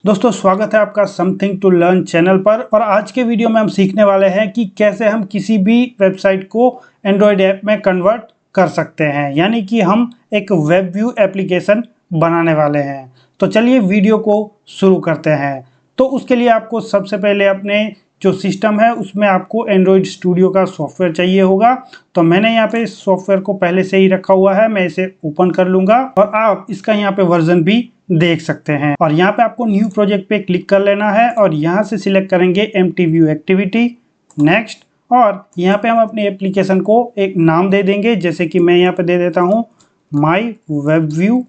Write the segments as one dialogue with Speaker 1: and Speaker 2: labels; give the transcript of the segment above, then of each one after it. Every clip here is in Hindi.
Speaker 1: दोस्तों स्वागत है आपका समथिंग टू लर्न चैनल पर। और आज के वीडियो में हम सीखने वाले हैं कि कैसे हम किसी भी वेबसाइट को एंड्रॉयड ऐप में कन्वर्ट कर सकते हैं, यानी कि हम एक वेब व्यू एप्लीकेशन बनाने वाले हैं। तो चलिए वीडियो को शुरू करते हैं। तो उसके लिए आपको सबसे पहले अपने जो सिस्टम है उसमें आपको एंड्रॉयड स्टूडियो का सॉफ्टवेयर चाहिए होगा। तो मैंने यहाँ पे इस सॉफ्टवेयर को पहले से ही रखा हुआ है, मैं इसे ओपन कर लूंगा और आप इसका यहाँ पे वर्जन भी देख सकते हैं। और यहाँ पे आपको न्यू प्रोजेक्ट पे क्लिक कर लेना है और यहाँ से सिलेक्ट करेंगे एम्प्टी व्यू एक्टिविटी, नेक्स्ट। और यहाँ पे हम अपनी एप्लीकेशन को एक नाम दे देंगे, जैसे कि मैं यहाँ पे दे देता हूँ माई वेब व्यू।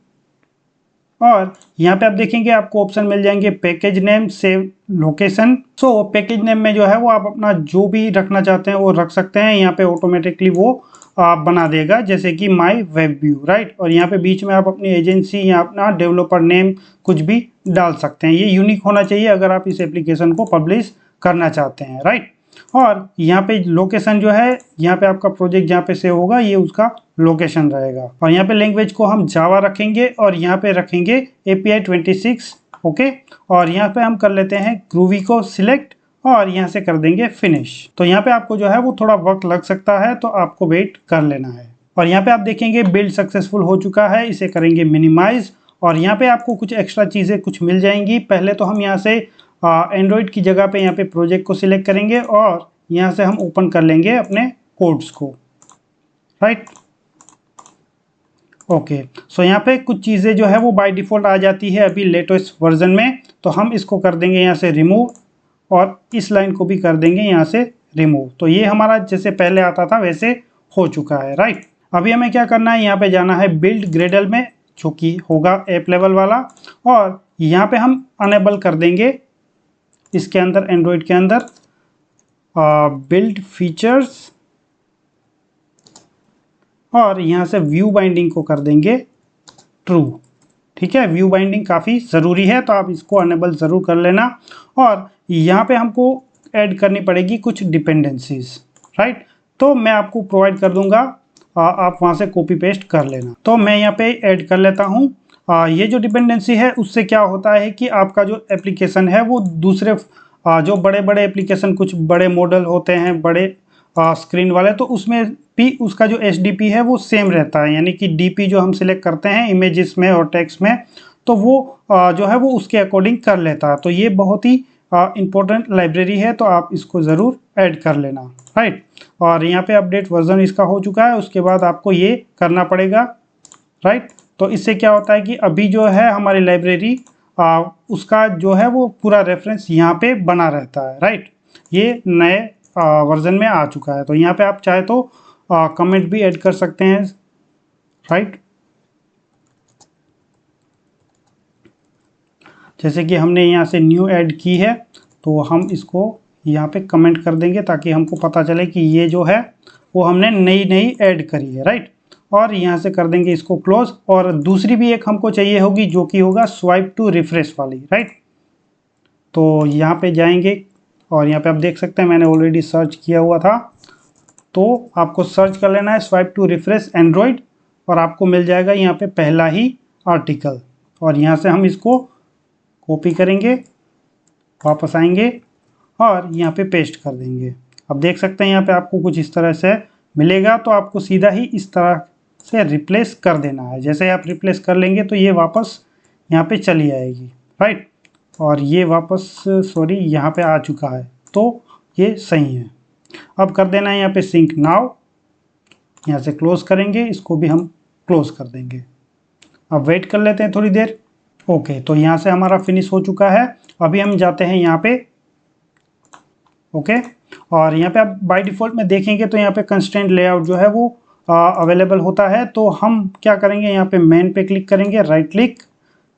Speaker 1: और यहाँ पे आप देखेंगे आपको ऑप्शन मिल जाएंगे पैकेज नेम, सेव लोकेशन। सो पैकेज नेम में जो है वो आप अपना जो भी रखना चाहते हैं वो रख सकते हैं। यहाँ पे ऑटोमेटिकली वो बना देगा, जैसे कि माई वेब व्यू, राइट। और यहाँ पे बीच में आप अपनी एजेंसी या अपना डेवलपर नेम कुछ भी डाल सकते हैं। ये यूनिक होना चाहिए अगर आप इस एप्लीकेशन को पब्लिश करना चाहते हैं, राइट। और यहाँ पे लोकेशन जो है, यहाँ पे आपका प्रोजेक्ट जहाँ पे सेव होगा ये उसका लोकेशन रहेगा। और यहाँ पे लैंग्वेज को हम जावा रखेंगे और यहाँ पे रखेंगे API 26, ओके। और यहाँ पे हम कर लेते हैं ग्रूवी को सिलेक्ट और यहाँ से कर देंगे फिनिश। तो यहाँ पे आपको जो है वो थोड़ा वक्त लग सकता है, तो आपको वेट कर लेना है। और यहाँ पे आप देखेंगे बिल्ड सक्सेसफुल हो चुका है, इसे करेंगे मिनिमाइज। और यहाँ पे आपको कुछ एक्स्ट्रा चीज़ें कुछ मिल जाएंगी। पहले तो हम यहाँ से एंड्रॉयड की जगह पे यहाँ पे प्रोजेक्ट को सिलेक्ट करेंगे और यहाँ से हम ओपन कर लेंगे अपने कोड्स को, राइट। ओके, सो यहाँ पे कुछ चीज़ें जो है वो बाय डिफ़ॉल्ट आ जाती है अभी लेटेस्ट वर्जन में। तो हम इसको कर देंगे यहाँ से रिमूव और इस लाइन को भी कर देंगे यहाँ से रिमूव। तो ये हमारा जैसे पहले आता था वैसे हो चुका है, राइट। अभी हमें क्या करना है, यहाँ पे जाना है बिल्ड ग्रेडल में, जो कि होगा ऐप लेवल वाला। और यहाँ पे हम अनेबल कर देंगे इसके अंदर, एंड्रॉयड के अंदर बिल्ड फीचर्स। और यहाँ से व्यू बाइंडिंग को कर देंगे ट्रू, ठीक है। व्यू बाइंडिंग काफ़ी ज़रूरी है, तो आप इसको अनेबल ज़रूर कर लेना। और यहाँ पे हमको ऐड करनी पड़ेगी कुछ डिपेंडेंसीज, राइट। तो मैं आपको प्रोवाइड कर दूंगा, आप वहाँ से कॉपी पेस्ट कर लेना। तो मैं यहाँ पे ऐड कर लेता हूँ। ये जो डिपेंडेंसी है उससे क्या होता है कि आपका जो एप्लीकेशन है वो दूसरे जो बड़े बड़े एप्लीकेशन, कुछ बड़े मॉडल होते हैं बड़े स्क्रीन वाले, तो उसमें भी उसका जो HDP है वो सेम रहता है, यानी कि DP जो हम सिलेक्ट करते हैं इमेजेस में और टेक्स्ट में, तो वो जो है वो उसके अकॉर्डिंग कर लेता है। तो ये बहुत ही इम्पोर्टेंट लाइब्रेरी है, तो आप इसको ज़रूर ऐड कर लेना, राइट। और यहाँ पे अपडेट वर्जन इसका हो चुका है, उसके बाद आपको ये करना पड़ेगा, राइट। तो इससे क्या होता है कि अभी जो है हमारी लाइब्रेरी उसका जो है वो पूरा रेफरेंस यहाँ पे बना रहता है, राइट। ये नए वर्जन में आ चुका है। तो यहाँ पे आप चाहे तो कमेंट भी ऐड कर सकते हैं, राइट। जैसे कि हमने यहाँ से न्यू ऐड की है, तो हम इसको यहाँ पे कमेंट कर देंगे ताकि हमको पता चले कि ये जो है वो हमने नई ऐड करी है, राइट। और यहाँ से कर देंगे इसको क्लोज। और दूसरी भी एक हमको चाहिए होगी जो कि होगा स्वाइप टू रिफ्रेश वाली, राइट। तो यहाँ पे जाएंगे और यहाँ पे आप देख सकते हैं मैंने ऑलरेडी सर्च किया हुआ था, तो आपको सर्च कर लेना है स्वाइप टू रिफ्रेश एंड्रॉयड और आपको मिल जाएगा यहाँ पे पहला ही आर्टिकल। और यहाँ से हम इसको कॉपी करेंगे, वापस आएंगे और यहाँ पे पेस्ट कर देंगे। अब देख सकते हैं यहाँ पे आपको कुछ इस तरह से मिलेगा, तो आपको सीधा ही इस तरह से रिप्लेस कर देना है। जैसे आप रिप्लेस कर लेंगे तो ये वापस यहाँ पे चली आएगी, राइट। और ये वापस सॉरी यहाँ पे आ चुका है, तो ये सही है। अब कर देना है यहाँ पे सिंक नाउ, यहाँ से क्लोज करेंगे, इसको भी हम क्लोज कर देंगे। अब वेट कर लेते हैं थोड़ी देर। ओके, तो यहाँ से हमारा फिनिश हो चुका है। अभी हम जाते हैं यहाँ पे, ओके। और यहाँ पे आप बाय डिफ़ॉल्ट में देखेंगे तो यहाँ पे कंस्ट्रेंट लेआउट जो है वो अवेलेबल होता है। तो हम क्या करेंगे, यहाँ पे मेन पे क्लिक करेंगे, राइट क्लिक,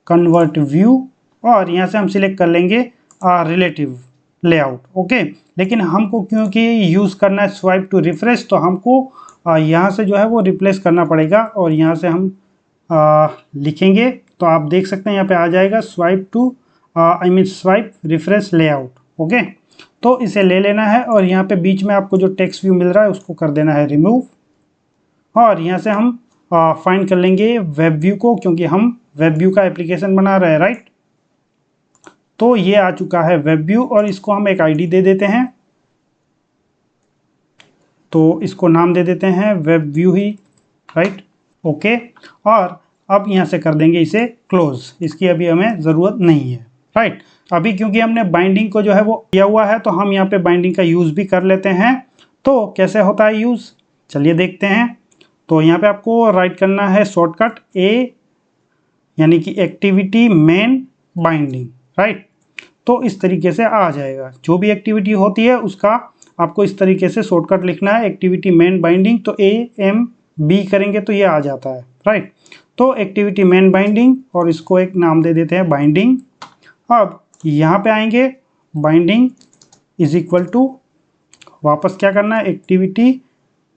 Speaker 1: कन्वर्ट व्यू, और यहाँ से हम सिलेक्ट कर लेंगे रिलेटिव लेआउट, ओके। लेकिन हमको क्योंकि यूज़ करना है स्वाइप टू रिफ्रेश, तो हमको यहाँ से जो है वो रिप्लेस करना पड़ेगा। और यहाँ से हम लिखेंगे तो आप देख सकते हैं यहाँ पे आ जाएगा swipe to swipe refresh layout, okay. तो इसे ले लेना है और यहाँ पे बीच में आपको जो टेक्स्ट व्यू मिल रहा है उसको कर देना है रिमूव। और यहाँ से हम फाइंड कर लेंगे वेब व्यू को, क्योंकि हम वेब व्यू का एप्लीकेशन बना रहे हैं, राइट। तो ये आ चुका है वेब व्यू और इसको हम एक आईडी दे देते हैं। तो इसको नाम दे देते हैं वेब व्यू ही, राइट, ओके। और अब यहाँ से कर देंगे इसे क्लोज, इसकी अभी हमें ज़रूरत नहीं है, राइट। अभी क्योंकि हमने बाइंडिंग को जो है वो किया हुआ है तो हम यहाँ पे बाइंडिंग का यूज़ भी कर लेते हैं। तो कैसे होता है यूज़, चलिए देखते हैं। तो यहाँ पे आपको राइट करना है शॉर्टकट ए, यानी कि एक्टिविटी मेन बाइंडिंग, राइट। तो इस तरीके से आ जाएगा, जो भी एक्टिविटी होती है उसका आपको इस तरीके से शॉर्टकट लिखना है, एक्टिविटी मेन बाइंडिंग। तो AMB करेंगे तो ये आ जाता है, राइट। तो एक्टिविटी मेन बाइंडिंग और इसको एक नाम दे देते हैं बाइंडिंग। अब यहाँ पे आएंगे, बाइंडिंग इज इक्वल टू, वापस क्या करना है, एक्टिविटी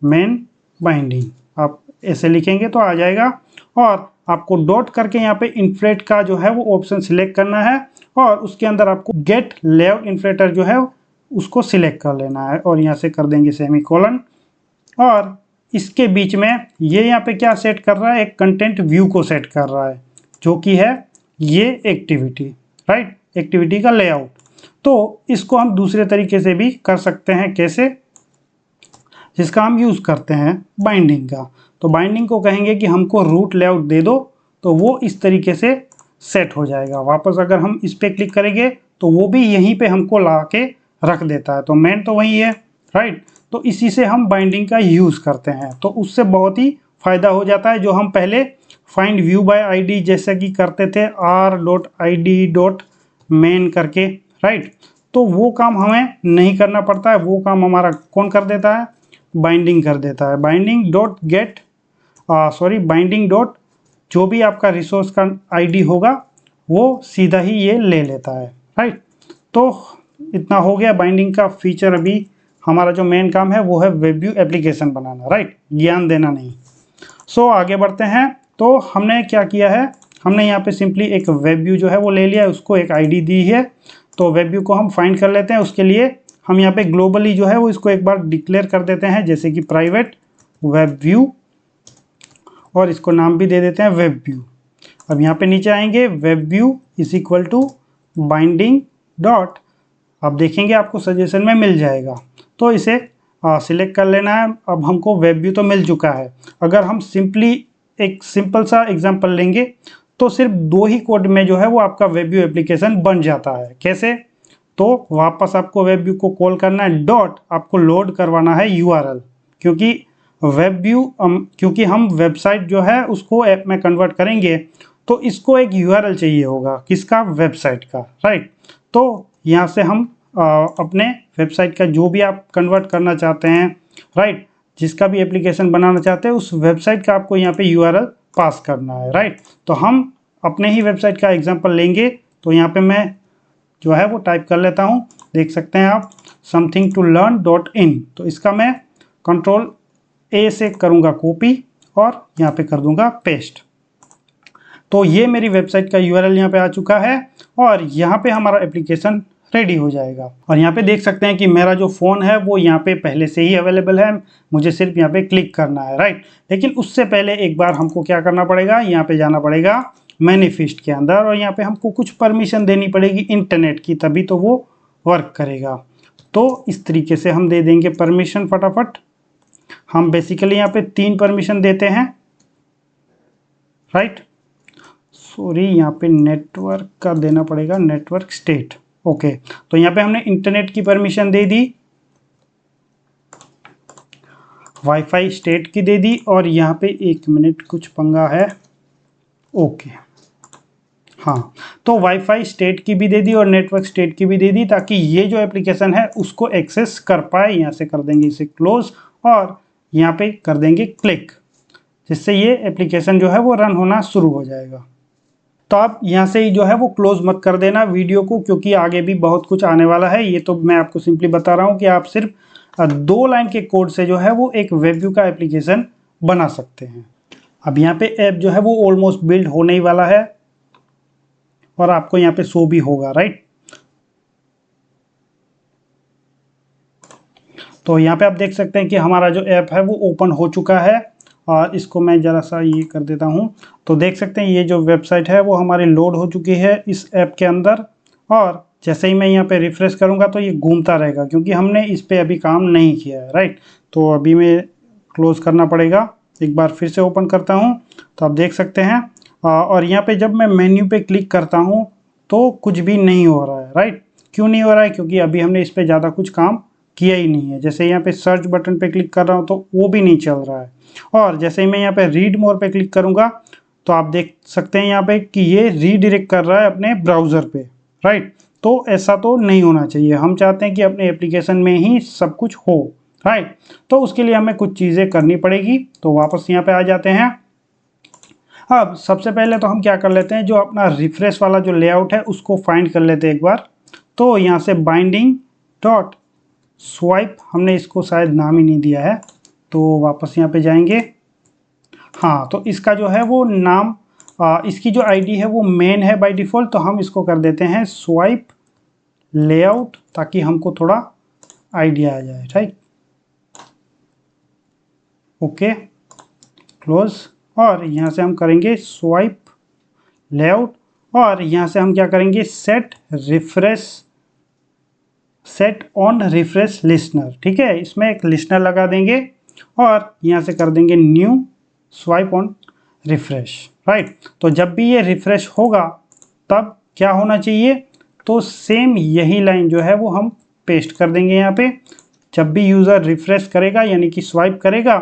Speaker 1: मेन बाइंडिंग। आप ऐसे लिखेंगे तो आ जाएगा और आपको डॉट करके यहाँ पे इन्फ्लेट का जो है वो ऑप्शन सिलेक्ट करना है और उसके अंदर आपको गेट लेआउट इन्फ्लेटर जो है उसको सिलेक्ट कर लेना है और यहाँ से कर देंगे सेमीकोलन। और इसके बीच में ये यहाँ पे क्या सेट कर रहा है, एक कंटेंट व्यू को सेट कर रहा है जो कि है ये एक्टिविटी, राइट, एक्टिविटी का लेआउट। तो इसको हम दूसरे तरीके से भी कर सकते हैं, कैसे, जिसका हम यूज़ करते हैं बाइंडिंग का। तो बाइंडिंग को कहेंगे कि हमको रूट लेआउट दे दो, तो वो इस तरीके से सेट हो जाएगा। वापस अगर हम इस पर क्लिक करेंगे तो वो भी यहीं पे हमको ला के रख देता है। तो मेन तो वही है, राइट। तो इसी से हम बाइंडिंग का यूज़ करते हैं, तो उससे बहुत ही फ़ायदा हो जाता है। जो हम पहले फाइंड व्यू बाय आईडी जैसे कि करते थे r.id.main करके, राइट, तो वो काम हमें नहीं करना पड़ता है। वो काम हमारा कौन कर देता है, बाइंडिंग कर देता है। Binding dot gate binding dot जो भी आपका रिसोर्स का आईडी होगा वो सीधा ही ये ले लेता है, राइट। तो इतना हो गया बाइंडिंग का फीचर। अभी हमारा जो मेन काम है वो है वेब व्यू एप्लीकेशन बनाना, राइट, ज्ञान देना नहीं। सो आगे बढ़ते हैं। तो हमने क्या किया है, हमने यहाँ पे सिंपली एक वेब व्यू जो है वो ले लिया है, उसको एक आईडी दी है। तो वेब व्यू को हम फाइंड कर लेते हैं। उसके लिए हम यहाँ पे ग्लोबली जो है वो इसको एक बार डिक्लेयर कर देते हैं, जैसे कि प्राइवेट वेब व्यू, और इसको नाम भी दे देते हैं वेब व्यू। अब यहाँ पे नीचे आएंगे, web view is equal to binding dot, अब देखेंगे आपको सजेशन में मिल जाएगा। तो इसे सिलेक्ट कर लेना है। अब हमको वेब व्यू तो मिल चुका है। अगर हम सिंपली एक सिंपल सा एग्जांपल लेंगे तो सिर्फ 2 ही कोड में जो है वो आपका वेब व्यू एप्लीकेशन बन जाता है। कैसे, तो वापस आपको वेब व्यू को कॉल करना है, डॉट आपको लोड करवाना है URL, क्योंकि वेब व्यू क्योंकि हम वेबसाइट जो है उसको ऐप में कन्वर्ट करेंगे तो इसको एक URL चाहिए होगा, किसका, वेबसाइट का, राइट। तो यहाँ से हम अपने वेबसाइट का जो भी आप कन्वर्ट करना चाहते हैं, राइट, जिसका भी एप्लीकेशन बनाना चाहते हैं उस वेबसाइट का आपको यहाँ पे URL पास करना है, राइट। तो हम अपने ही वेबसाइट का एग्जांपल लेंगे। तो यहाँ पे मैं जो है वो टाइप कर लेता हूँ, देख सकते हैं आप, somethingtolearn.in। तो इसका मैं Ctrl+A से करूँगा कॉपी और यहाँ पे कर दूँगा पेस्ट। तो ये मेरी वेबसाइट का URL यहाँ पे आ चुका है और यहाँ पे हमारा एप्लीकेशन रेडी हो जाएगा। और यहाँ पे देख सकते हैं कि मेरा जो फ़ोन है वो यहाँ पे पहले से ही अवेलेबल है, मुझे सिर्फ यहाँ पे क्लिक करना है, राइट। लेकिन उससे पहले एक बार हमको क्या करना पड़ेगा, यहाँ पे जाना पड़ेगा मैनिफेस्ट के अंदर और यहाँ पे हमको कुछ परमिशन देनी पड़ेगी इंटरनेट की, तभी तो वो वर्क करेगा। तो इस तरीके से हम दे देंगे परमिशन फटाफट। हम बेसिकली यहाँ पे 3 परमिशन देते हैं, राइट। सॉरी, यहाँ पे नेटवर्क का देना पड़ेगा, नेटवर्क स्टेट, ओके। तो यहाँ पे हमने इंटरनेट की परमिशन दे दी, वाईफाई स्टेट की दे दी और यहाँ पे 1 मिनट कुछ पंगा है, ओके, हाँ। तो वाईफाई स्टेट की भी दे दी और नेटवर्क स्टेट की भी दे दी, ताकि ये जो एप्लीकेशन है उसको एक्सेस कर पाए। यहाँ से कर देंगे इसे क्लोज और यहाँ पे कर देंगे क्लिक, जिससे ये एप्लीकेशन जो है वो रन होना शुरू हो जाएगा। तो आप यहाँ से ही जो है वो क्लोज मत कर देना वीडियो को, क्योंकि आगे भी बहुत कुछ आने वाला है। ये तो मैं आपको सिंपली बता रहा हूँ कि आप सिर्फ 2 लाइन के कोड से जो है वो एक वेब व्यू का एप्लीकेशन बना सकते हैं। अब यहाँ पे ऐप जो है वो ऑलमोस्ट बिल्ड होने ही वाला है और आपको यहाँ पे शो भी होगा, राइट। तो यहाँ पे आप देख सकते हैं कि हमारा जो ऐप है वो ओपन हो चुका है और इसको मैं ज़रा सा ये कर देता हूँ। तो देख सकते हैं ये जो वेबसाइट है वो हमारी लोड हो चुकी है इस ऐप के अंदर और जैसे ही मैं यहाँ पे रिफ्रेश करूँगा तो ये घूमता रहेगा क्योंकि हमने इस पे अभी काम नहीं किया है, राइट। तो अभी मैं क्लोज़ करना पड़ेगा, एक बार फिर से ओपन करता हूँ तो आप देख सकते हैं। और यहाँ पे जब मैं मेन्यू पे क्लिक करता हूँ तो कुछ भी नहीं हो रहा है, राइट। क्यों नहीं हो रहा है? क्योंकि अभी हमने इस पे ज़्यादा कुछ काम किया ही नहीं है। जैसे यहाँ पे सर्च बटन पे क्लिक कर रहा हूँ तो वो भी नहीं चल रहा है। और जैसे ही मैं यहाँ पे रीड मोर पे क्लिक करूँगा तो आप देख सकते हैं यहाँ पे कि ये रीडायरेक्ट कर रहा है अपने ब्राउज़र पे, राइट। तो ऐसा तो नहीं होना चाहिए, हम चाहते हैं कि अपने एप्लीकेशन में ही सब कुछ हो, राइट। तो उसके लिए हमें कुछ चीज़ें करनी पड़ेगी। तो वापस यहाँ पे आ जाते हैं। अब सबसे पहले तो हम क्या कर लेते हैं, जो अपना रिफ्रेश वाला जो लेआउट है उसको फाइंड कर लेते हैं एक बार। तो यहाँ से बाइंडिंग डॉट स्वाइप, हमने इसको शायद नाम ही नहीं दिया है, तो वापस यहाँ पे जाएंगे। हाँ, तो इसका जो है वो नाम इसकी जो आईडी है वो मेन है बाय डिफ़ॉल्ट, तो हम इसको कर देते हैं स्वाइप लेआउट ताकि हमको थोड़ा आइडिया आ जाए, राइट। Okay, close. और यहाँ से हम करेंगे स्वाइप लेआउट और यहाँ से हम क्या करेंगे, सेट ऑन रिफ्रेश लिस्नर, ठीक है। इसमें एक लिस्नर लगा देंगे और यहाँ से कर देंगे new swipe on refresh, right. तो जब भी ये रिफ्रेश होगा तब क्या होना चाहिए, तो सेम यही लाइन जो है वो हम पेस्ट कर देंगे यहाँ पे। जब भी यूज़र रिफ्रेश करेगा यानी कि स्वाइप करेगा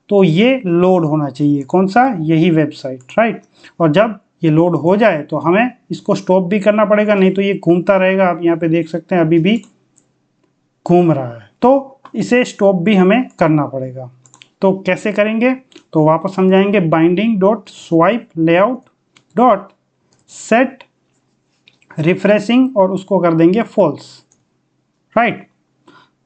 Speaker 1: तो ये लोड होना चाहिए, कौन सा, यही वेबसाइट, राइट। और जब ये लोड हो जाए तो हमें इसको स्टॉप भी करना पड़ेगा, नहीं तो ये घूमता रहेगा। आप यहाँ पे देख सकते हैं अभी भी घूम रहा है, तो इसे स्टॉप भी हमें करना पड़ेगा। तो कैसे करेंगे, तो वापस हम जाएंगे binding dot swipe layout dot set refreshing और उसको कर देंगे फॉल्स, राइट।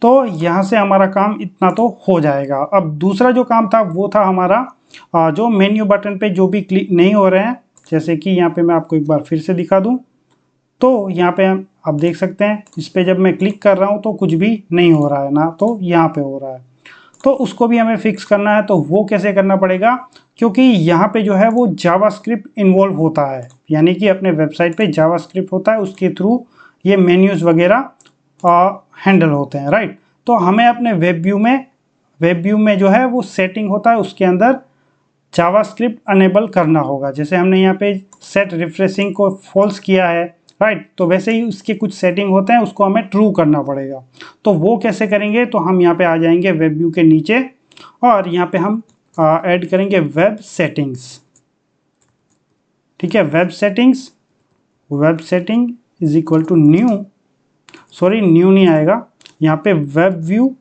Speaker 1: तो यहाँ से हमारा काम इतना तो हो जाएगा। अब दूसरा जो काम था वो था हमारा जो मेन्यू बटन पे जो भी क्लिक नहीं हो रहे हैं, जैसे कि यहाँ पे मैं आपको एक बार फिर से दिखा दूँ तो यहाँ पे आप देख सकते हैं इस पे जब मैं क्लिक कर रहा हूँ तो कुछ भी नहीं हो रहा है ना, तो यहाँ पे हो रहा है। तो उसको भी हमें फिक्स करना है। तो वो कैसे करना पड़ेगा, क्योंकि यहाँ पे जो है वो जावास्क्रिप्ट इन्वॉल्व होता है, यानी कि अपने वेबसाइट पे जावास्क्रिप्ट होता है, उसके थ्रू ये मेन्यूज़ वगैरह हैंडल होते हैं, राइट। तो हमें अपने वेब व्यू में जो है वो सेटिंग होता है, उसके अंदर जावास्क्रिप्ट अनेबल करना होगा। जैसे हमने यहाँ पे सेट रिफ्रेशिंग को फॉल्स किया है, राइट, तो वैसे ही उसके कुछ सेटिंग होते हैं, उसको हमें ट्रू करना पड़ेगा। तो वो कैसे करेंगे, तो हम यहाँ पे आ जाएंगे वेब व्यू के नीचे और यहाँ पे हम ऐड करेंगे वेब सेटिंग्स, ठीक है। Web setting is equal to new नहीं आएगा, यहाँ पे वेब व्यू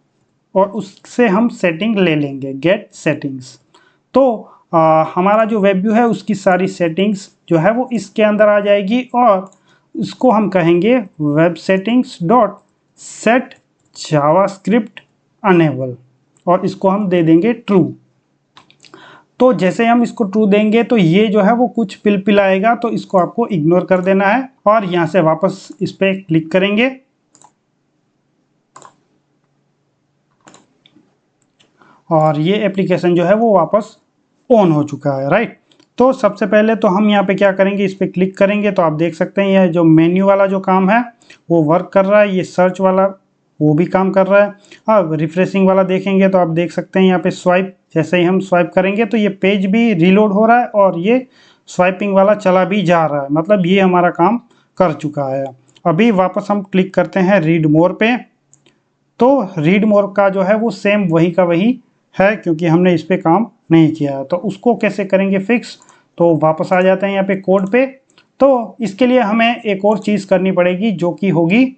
Speaker 1: और उससे हम सेटिंग ले लेंगे गेट सेटिंग्स। तो हमारा जो वेब व्यू है उसकी सारी सेटिंग्स जो है वो इसके अंदर आ जाएगी और इसको हम कहेंगे web settings dot set JavaScript enable और इसको हम दे देंगे ट्रू। तो जैसे हम इसको ट्रू देंगे तो ये जो है वो कुछ पिल आएगा, तो इसको आपको इग्नोर कर देना है और यहाँ से वापस इस पर क्लिक करेंगे और ये एप्लीकेशन जो है वो वापस ऑन हो चुका है, राइट। तो सबसे पहले तो हम यहाँ पे क्या करेंगे, इस पर क्लिक करेंगे तो आप देख सकते हैं ये जो मेन्यू वाला जो काम है वो वर्क कर रहा है, ये सर्च वाला वो भी काम कर रहा है। अब रिफ्रेशिंग वाला देखेंगे तो आप देख सकते हैं यहाँ पे स्वाइप, जैसे ही हम स्वाइप करेंगे तो ये पेज भी रीलोड हो रहा है और ये स्वाइपिंग वाला चला भी जा रहा है, मतलब ये हमारा काम कर चुका है। अभी वापस हम क्लिक करते हैं रीड मोर पे, तो रीड मोर का जो है वो सेम वही का वही है क्योंकि हमने इस पर काम नहीं किया है। तो उसको कैसे करेंगे फिक्स, तो वापस आ जाते हैं यहाँ पे कोड पे। तो इसके लिए हमें एक और चीज़ करनी पड़ेगी जो कि होगी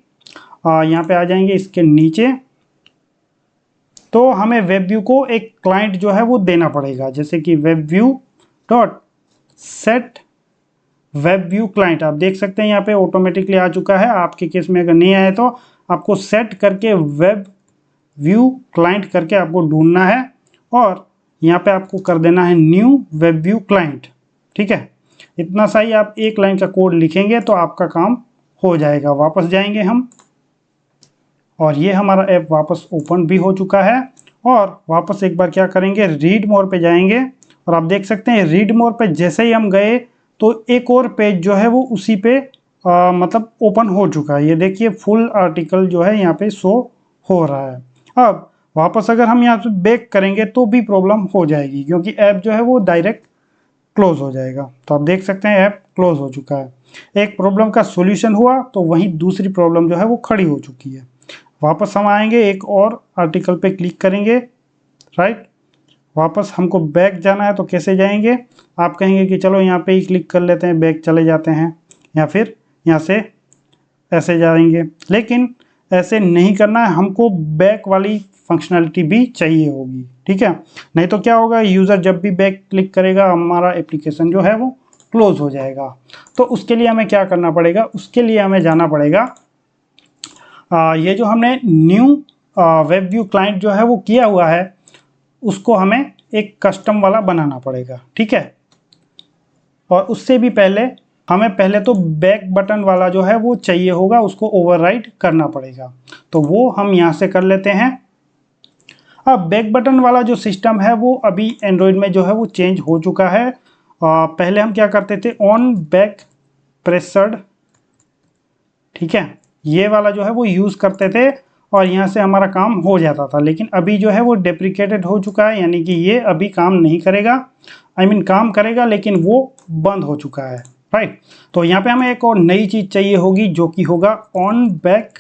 Speaker 1: यहाँ पे आ जाएंगे इसके नीचे, तो हमें वेब व्यू को एक क्लाइंट जो है वो देना पड़ेगा, जैसे कि web view dot set web view client. आप देख सकते हैं यहाँ पे ऑटोमेटिकली आ चुका है, आपके केस में अगर नहीं आया तो आपको सेट करके वेब व्यू क्लाइंट करके आपको ढूंढना है और यहाँ पे आपको कर देना है न्यू वेब व्यू क्लाइंट, ठीक है। इतना सा ही आप एक लाइन का कोड लिखेंगे तो आपका काम हो जाएगा। वापस जाएंगे हम और ये हमारा ऐप वापस ओपन भी हो चुका है और वापस एक बार क्या करेंगे, रीड मोर पे जाएंगे और आप देख सकते हैं रीड मोर पे जैसे ही हम गए तो एक और पेज जो है वो उसी पे मतलब ओपन हो चुका है। ये देखिए फुल आर्टिकल जो है यहाँ पे शो हो रहा है। अब वापस अगर हम यहाँ से बैक करेंगे तो भी प्रॉब्लम हो जाएगी, क्योंकि ऐप जो है वो डायरेक्ट क्लोज हो जाएगा। तो आप देख सकते हैं ऐप क्लोज हो चुका है। एक प्रॉब्लम का सॉल्यूशन हुआ तो वहीं दूसरी प्रॉब्लम जो है वो खड़ी हो चुकी है। वापस हम आएंगे, एक और आर्टिकल पे क्लिक करेंगे, राइट। वापस हमको बैक जाना है तो कैसे जाएंगे? आप कहेंगे कि चलो यहाँ पे ही क्लिक कर लेते हैं, बैक चले जाते हैं, या फिर यहाँ से ऐसे जाएंगे। लेकिन ऐसे नहीं करना है, हमको बैक वाली फंक्शनलिटी भी चाहिए होगी, ठीक है। नहीं तो क्या होगा, यूज़र जब भी बैक क्लिक करेगा हमारा एप्लीकेशन जो है वो क्लोज हो जाएगा। तो उसके लिए हमें क्या करना पड़ेगा? उसके लिए हमें जाना पड़ेगा, ये जो हमने न्यू वेब व्यू क्लाइंट जो है वो किया हुआ है, उसको हमें एक कस्टम वाला बनाना पड़ेगा, ठीक है। और उससे भी पहले हमें पहले तो बैक बटन वाला जो है वो चाहिए होगा, उसको ओवरराइड करना पड़ेगा। तो वो हम यहाँ से कर लेते हैं। अब बैक बटन वाला जो सिस्टम है वो अभी एंड्रॉयड में जो है वो चेंज हो चुका है। पहले हम क्या करते थे, ऑन बैक प्रेस्ड, ठीक है, ये वाला जो है वो यूज़ करते थे और यहाँ से हमारा काम हो जाता था। लेकिन अभी जो है वो डेप्रिकेटेड हो चुका है, यानी कि ये अभी काम नहीं करेगा। काम करेगा लेकिन वो बंद हो चुका है, राइट। तो यहाँ पे हमें एक और नई चीज़ चाहिए होगी जो कि होगा on back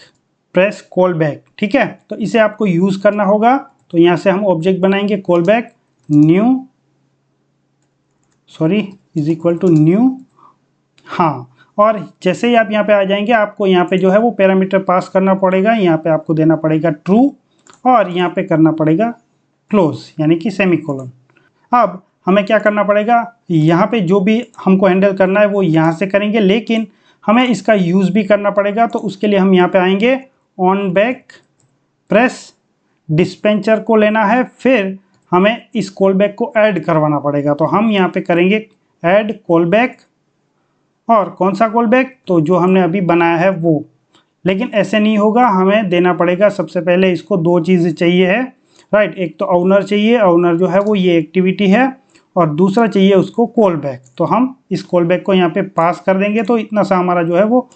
Speaker 1: press call back, ठीक है। तो इसे आपको यूज़ करना होगा। तो यहाँ से हम ऑब्जेक्ट बनाएंगे call back is equal to new, हाँ। और जैसे ही आप यहाँ पे आ जाएंगे, आपको यहाँ पे जो है वो पैरामीटर पास करना पड़ेगा। यहाँ पे आपको देना पड़ेगा ट्रू और यहाँ पे करना पड़ेगा क्लोज, यानी कि सेमीकोलन। अब हमें क्या करना पड़ेगा, यहाँ पे जो भी हमको हैंडल करना है वो यहाँ से करेंगे, लेकिन हमें इसका यूज़ भी करना पड़ेगा। तो उसके लिए हम यहाँ पे आएंगे, ऑन बैक प्रेस डिस्पेंचर को लेना है, फिर हमें इस कॉल बैक को ऐड करवाना पड़ेगा। तो हम यहाँ पे करेंगे ऐड कॉल बैक, और कौन सा कॉल बैक? तो जो हमने अभी बनाया है वो। लेकिन ऐसे नहीं होगा, हमें देना पड़ेगा सबसे पहले इसको दो चीज़ें चाहिए है, राइट। एक तो ओनर चाहिए, ओनर जो है वो ये एक्टिविटी है, और दूसरा चाहिए उसको कॉल बैक। तो हम इस कॉल बैक को यहाँ पे पास कर देंगे, तो इतना सा हमारा जो है वो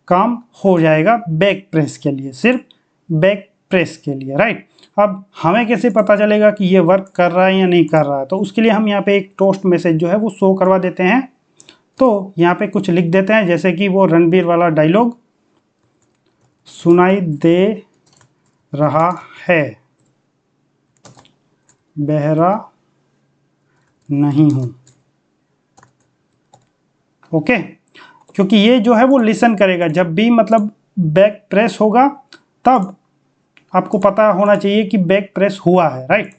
Speaker 1: काम हो जाएगा बैक प्रेस के लिए, सिर्फ बैक प्रेस के लिए, राइट। अब हमें कैसे पता चलेगा कि ये वर्क कर रहा है या नहीं कर रहा है? तो उसके लिए हम यहाँ पे एक टोस्ट मैसेज जो है वो शो करवा देते हैं। तो यहाँ पे कुछ लिख देते हैं, जैसे कि वो रणबीर वाला डायलॉग, सुनाई दे रहा है, बहरा नहीं हूँ, ओके। क्योंकि ये जो है वो लिसन करेगा जब भी मतलब बैक प्रेस होगा, तब आपको पता होना चाहिए कि बैक प्रेस हुआ है, राइट।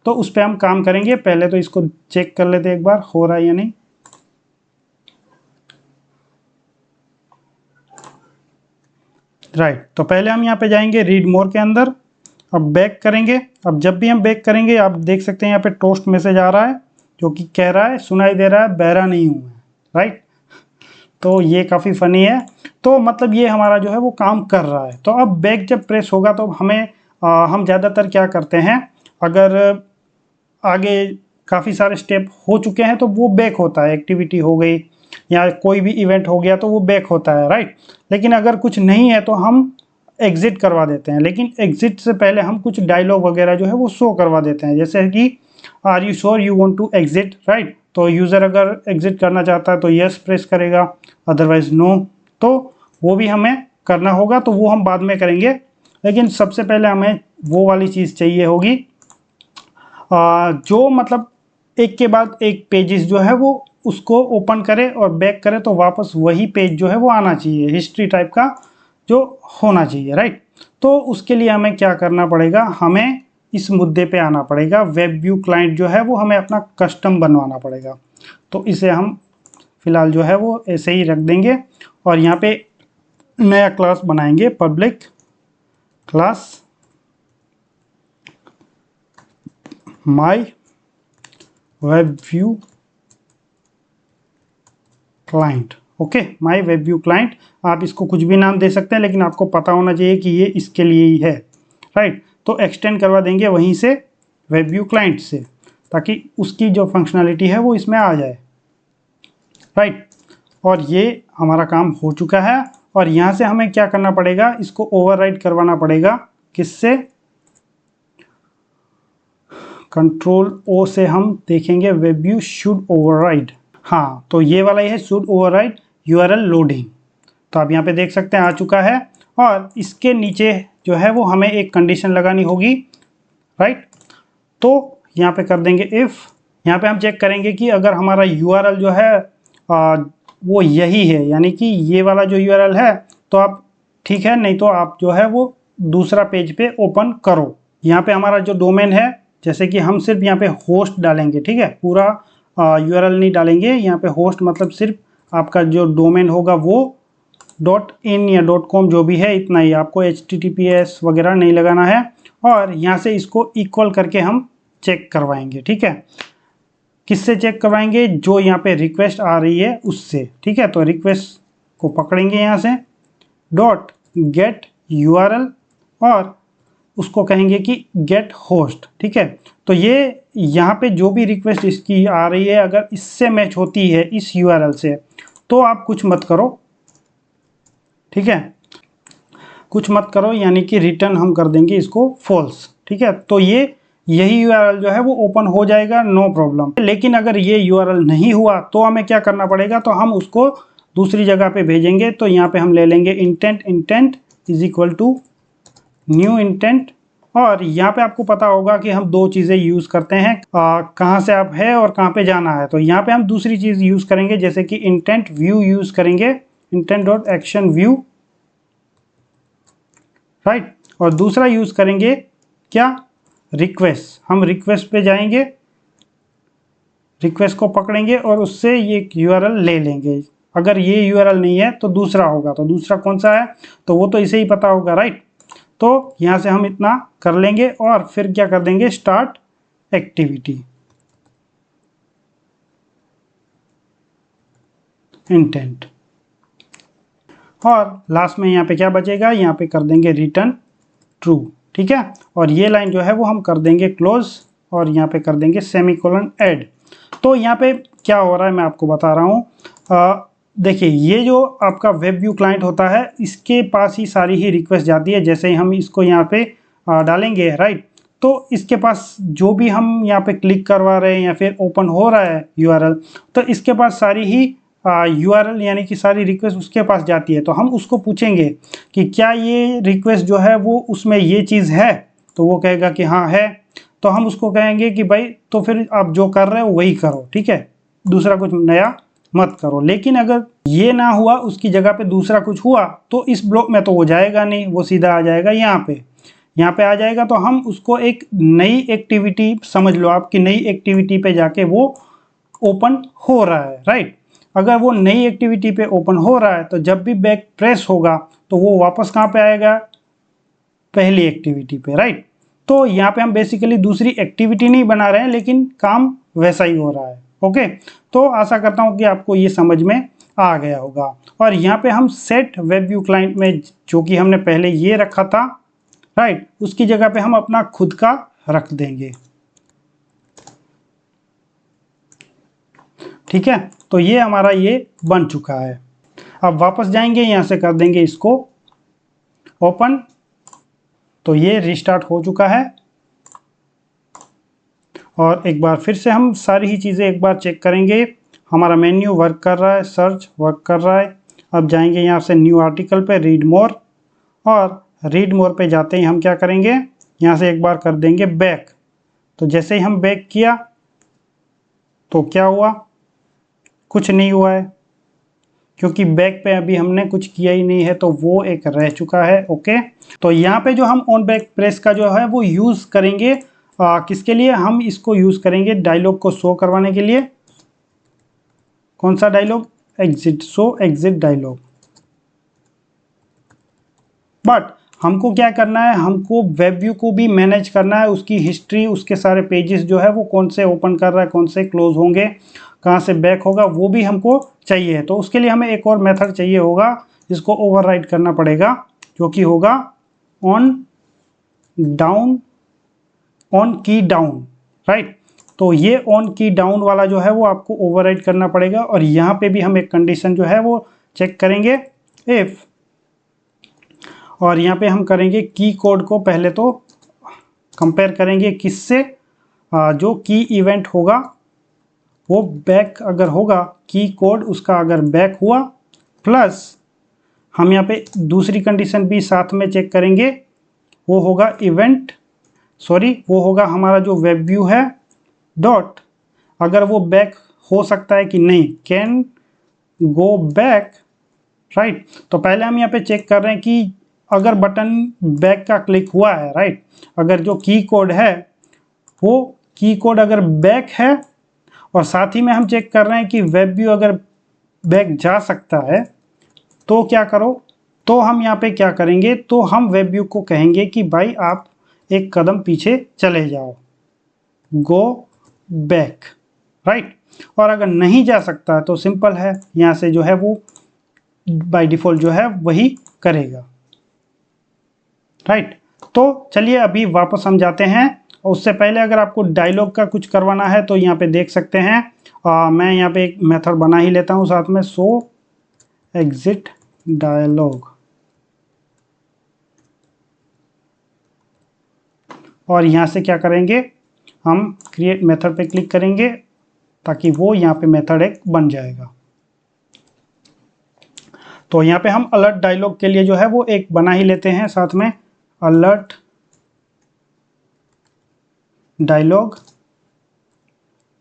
Speaker 1: तो उस पर हम काम करेंगे। पहले तो इसको चेक कर लेते हैं एक बार, हो रहा है या नहीं। राइट, तो पहले हम यहाँ पे जाएंगे रीड मोर के अंदर, अब बैक करेंगे। अब जब भी हम बैक करेंगे, आप देख सकते हैं यहाँ पे टोस्ट मैसेज आ रहा है जो कि कह रहा है सुनाई दे रहा है, बहरा नहीं हूँ मैं, राइट। तो ये काफ़ी फ़नी है। तो मतलब ये हमारा जो है वो काम कर रहा है। तो अब बैक जब प्रेस होगा तो हमें हम ज़्यादातर क्या करते हैं, अगर आगे काफ़ी सारे स्टेप हो चुके हैं तो वो बैक होता है, एक्टिविटी हो गई या कोई भी इवेंट हो गया तो वो बैक होता है, राइट। लेकिन अगर कुछ नहीं है तो हम एग्ज़िट करवा देते हैं। लेकिन एग्ज़िट से पहले हम कुछ डायलॉग वगैरह जो है वो शो करवा देते हैं, जैसे कि are you sure you want to exit, right. तो यूज़र अगर एग्ज़िट करना चाहता है तो यस प्रेस करेगा, अदरवाइज़ नो। तो वो भी हमें करना होगा, तो वो हम बाद में करेंगे। लेकिन सबसे पहले हमें वो वाली चीज़ चाहिए होगी जो मतलब एक के बाद एक पेजेस जो है वो उसको ओपन करे और बैक करे तो वापस वही पेज जो है वो आना चाहिए, हिस्ट्री टाइप का जो होना चाहिए, राइट। तो उसके लिए हमें क्या करना पड़ेगा, हमें इस मुद्दे पे आना पड़ेगा। वेब व्यू क्लाइंट जो है वो हमें अपना कस्टम बनवाना पड़ेगा। तो इसे हम फिलहाल जो है वो ऐसे ही रख देंगे और यहाँ पे नया क्लास बनाएंगे, public class my web view client, okay, my web view client. आप इसको कुछ भी नाम दे सकते हैं, लेकिन आपको पता होना चाहिए कि ये इसके लिए ही है, राइट। तो एक्सटेंड करवा देंगे वहीं से वेब व्यू क्लाइंट से, ताकि उसकी जो फंक्शनलिटी है वो इसमें आ जाए, राइट। और ये हमारा काम हो चुका है। और यहाँ से हमें क्या करना पड़ेगा, इसको ओवरराइड करवाना पड़ेगा। किससे? कंट्रोल ओ से हम देखेंगे वेब व्यू शुड ओवरराइड। हाँ, तो ये वाला ही है शुड ओवरराइड यूआरएल लोडिंग। तो आप यहाँ पे देख सकते हैं आ चुका है। और इसके नीचे जो है वो हमें एक कंडीशन लगानी होगी, राइट। तो यहाँ पे कर देंगे इफ़। यहाँ पे हम चेक करेंगे कि अगर हमारा यूआरएल जो है वो यही है, यानी कि ये वाला जो यूआरएल है, तो आप ठीक है, नहीं तो आप जो है वो दूसरा पेज पे ओपन करो। यहाँ पे हमारा जो डोमेन है, जैसे कि हम सिर्फ यहाँ पे होस्ट डालेंगे, ठीक है, पूरा यूआरएल नहीं डालेंगे। यहाँ पे होस्ट मतलब सिर्फ आपका जो डोमेन होगा वो .in या .com जो भी है, इतना ही, आपको HTTPS वगैरह नहीं लगाना है। और यहाँ से इसको इक्वल करके हम चेक करवाएंगे, ठीक है। किससे चेक करवाएंगे? जो यहाँ पे रिक्वेस्ट आ रही है उससे, ठीक है। तो रिक्वेस्ट को पकड़ेंगे यहाँ से .get URL और उसको कहेंगे कि get host, ठीक है। तो ये यहाँ पे जो भी रिक्वेस्ट इसकी आ रही है, अगर इससे मैच होती है इस URL से, तो आप कुछ मत करो, ठीक है, कुछ मत करो, यानी कि रिटर्न हम कर देंगे इसको फॉल्स, ठीक है। तो ये यही यूआरएल जो है वो ओपन हो जाएगा, नो प्रॉब्लम। लेकिन अगर ये यूआरएल नहीं हुआ तो हमें क्या करना पड़ेगा, तो हम उसको दूसरी जगह पे भेजेंगे। तो यहाँ पे हम ले लेंगे intent is equal to new intent. और यहाँ पे आपको पता होगा कि हम दो चीज़ें यूज़ करते हैं, कहाँ से आप है और कहाँ पे जाना है। तो यहाँ पे हम दूसरी चीज़ यूज़ करेंगे, जैसे कि इंटेंट व्यू यूज़ करेंगे, intent dot action view, right. और दूसरा यूज़ करेंगे क्या, रिक्वेस्ट। हम रिक्वेस्ट पे जाएंगे, रिक्वेस्ट को पकड़ेंगे और उससे ये यूआरएल ले लेंगे। अगर ये यूआरएल नहीं है तो दूसरा होगा। तो दूसरा कौन सा है, तो वो तो इसे ही पता होगा, राइट। तो यहाँ से हम इतना कर लेंगे और फिर क्या कर देंगे, स्टार्ट एक्टिविटी इंटेंट। और लास्ट में यहाँ पे क्या बचेगा, यहाँ पे कर देंगे रिटर्न ट्रू, ठीक है। और ये लाइन जो है वो हम कर देंगे क्लोज और यहाँ पे कर देंगे सेमीकोलन ऐड। तो यहाँ पे क्या हो रहा है मैं आपको बता रहा हूँ। देखिए, ये जो आपका वेब व्यू क्लाइंट होता है, इसके पास ही सारी ही रिक्वेस्ट जाती है। जैसे ही हम इसको यहाँ पे डालेंगे, राइट, तो इसके पास जो भी हम यहाँ पे क्लिक करवा रहे हैं या फिर ओपन हो रहा है यूआरएल, तो इसके पास सारी ही यूआरएल यानी कि सारी रिक्वेस्ट उसके पास जाती है। तो हम उसको पूछेंगे कि क्या ये रिक्वेस्ट जो है वो उसमें ये चीज़ है, तो वो कहेगा कि हाँ है। तो हम उसको कहेंगे कि भाई तो फिर आप जो कर रहे हो वही करो, ठीक है, दूसरा कुछ नया मत करो। लेकिन अगर ये ना हुआ, उसकी जगह पे दूसरा कुछ हुआ, तो इस ब्लॉक में तो वो जाएगा नहीं, वो सीधा आ जाएगा यहाँ पे आ जाएगा। तो हम उसको एक नई एक्टिविटी समझ लो, आपकी नई एक्टिविटी पे जाके वो ओपन हो रहा है, राइट। अगर वो नई एक्टिविटी पे ओपन हो रहा है तो जब भी बैक प्रेस होगा तो वो वापस कहाँ पे आएगा, पहली एक्टिविटी पे, राइट। तो यहाँ पे हम बेसिकली दूसरी एक्टिविटी नहीं बना रहे हैं, लेकिन काम वैसा ही हो रहा है। ओके, तो आशा करता हूँ कि आपको ये समझ में आ गया होगा। और यहाँ पे हम सेट वेब व्यू क्लाइंट में जो कि हमने पहले ये रखा था, राइट, उसकी जगह पे हम अपना खुद का रख देंगे, ठीक है। तो ये हमारा ये बन चुका है। अब वापस जाएंगे, यहाँ से कर देंगे इसको ओपन। तो ये रिस्टार्ट हो चुका है। और एक बार फिर से हम सारी ही चीज़ें एक बार चेक करेंगे। हमारा मेन्यू वर्क कर रहा है, सर्च वर्क कर रहा है। अब जाएंगे यहाँ से न्यू आर्टिकल पे, रीड मोर, और रीड मोर पे जाते ही हम क्या करेंगे, यहाँ से एक बार कर देंगे बैक। तो जैसे ही हम बैक किया तो क्या हुआ, कुछ नहीं हुआ है, क्योंकि बैक पे अभी हमने कुछ किया ही नहीं है, तो वो एक रह चुका है। ओके, तो यहाँ पे जो हम ऑन बैक प्रेस का जो है वो यूज़ करेंगे किसके लिए, हम इसको यूज़ करेंगे डायलॉग को शो करवाने के लिए। कौन सा dialog, exit, show exit dialog. But हमको क्या करना है, हमको वेब व्यू को भी मैनेज करना है, उसकी हिस्ट्री, उसके सारे पेजेस जो है वो कौन से ओपन कर रहा है, कौन से क्लोज होंगे, कहाँ से बैक होगा, वो भी हमको चाहिए। तो उसके लिए हमें एक और मेथड चाहिए होगा, जिसको ओवरराइड करना पड़ेगा, जो कि होगा ऑन डाउन, ऑन की डाउन, राइट। तो ये ऑन की डाउन वाला जो है वो आपको ओवरराइड करना पड़ेगा। और यहाँ पे भी हम एक कंडीशन जो है वो चेक करेंगे इफ, और यहाँ पे हम करेंगे की कोड को पहले तो कंपेयर करेंगे किससे, जो की इवेंट होगा वो बैक अगर होगा, की कोड उसका अगर बैक हुआ, प्लस हम यहाँ पे दूसरी कंडीशन भी साथ में चेक करेंगे, वो होगा इवेंट, वो होगा हमारा जो वेब व्यू है डॉट, अगर वो बैक हो सकता है कि नहीं, कैन गो बैक, राइट। तो पहले हम यहाँ पे चेक कर रहे हैं कि अगर बटन बैक का क्लिक हुआ है, राइट, अगर जो की कोड है वो की कोड अगर बैक है, और साथ ही में हम चेक कर रहे हैं कि वेब व्यू अगर बैक जा सकता है, तो क्या करो, तो हम यहाँ पे क्या करेंगे, तो हम वेब व्यू को कहेंगे कि भाई आप एक कदम पीछे चले जाओ, गो बैक, राइट। और अगर नहीं जा सकता तो सिंपल है, यहाँ से जो है वो बाय डिफ़ॉल्ट जो है वही करेगा, राइट। तो चलिए अभी वापस हम जाते हैं। उससे पहले अगर आपको डायलॉग का कुछ करवाना है तो यहाँ पे देख सकते हैं, मैं यहाँ पे एक मेथड बना ही लेता हूँ साथ में, सो एग्जिट डायलॉग, और यहाँ से क्या करेंगे, हम क्रिएट मेथड पे क्लिक करेंगे ताकि वो यहाँ पे मेथड एक बन जाएगा। तो यहाँ पे हम अलर्ट डायलॉग के लिए जो है वो एक बना ही लेते हैं साथ में, alert dialog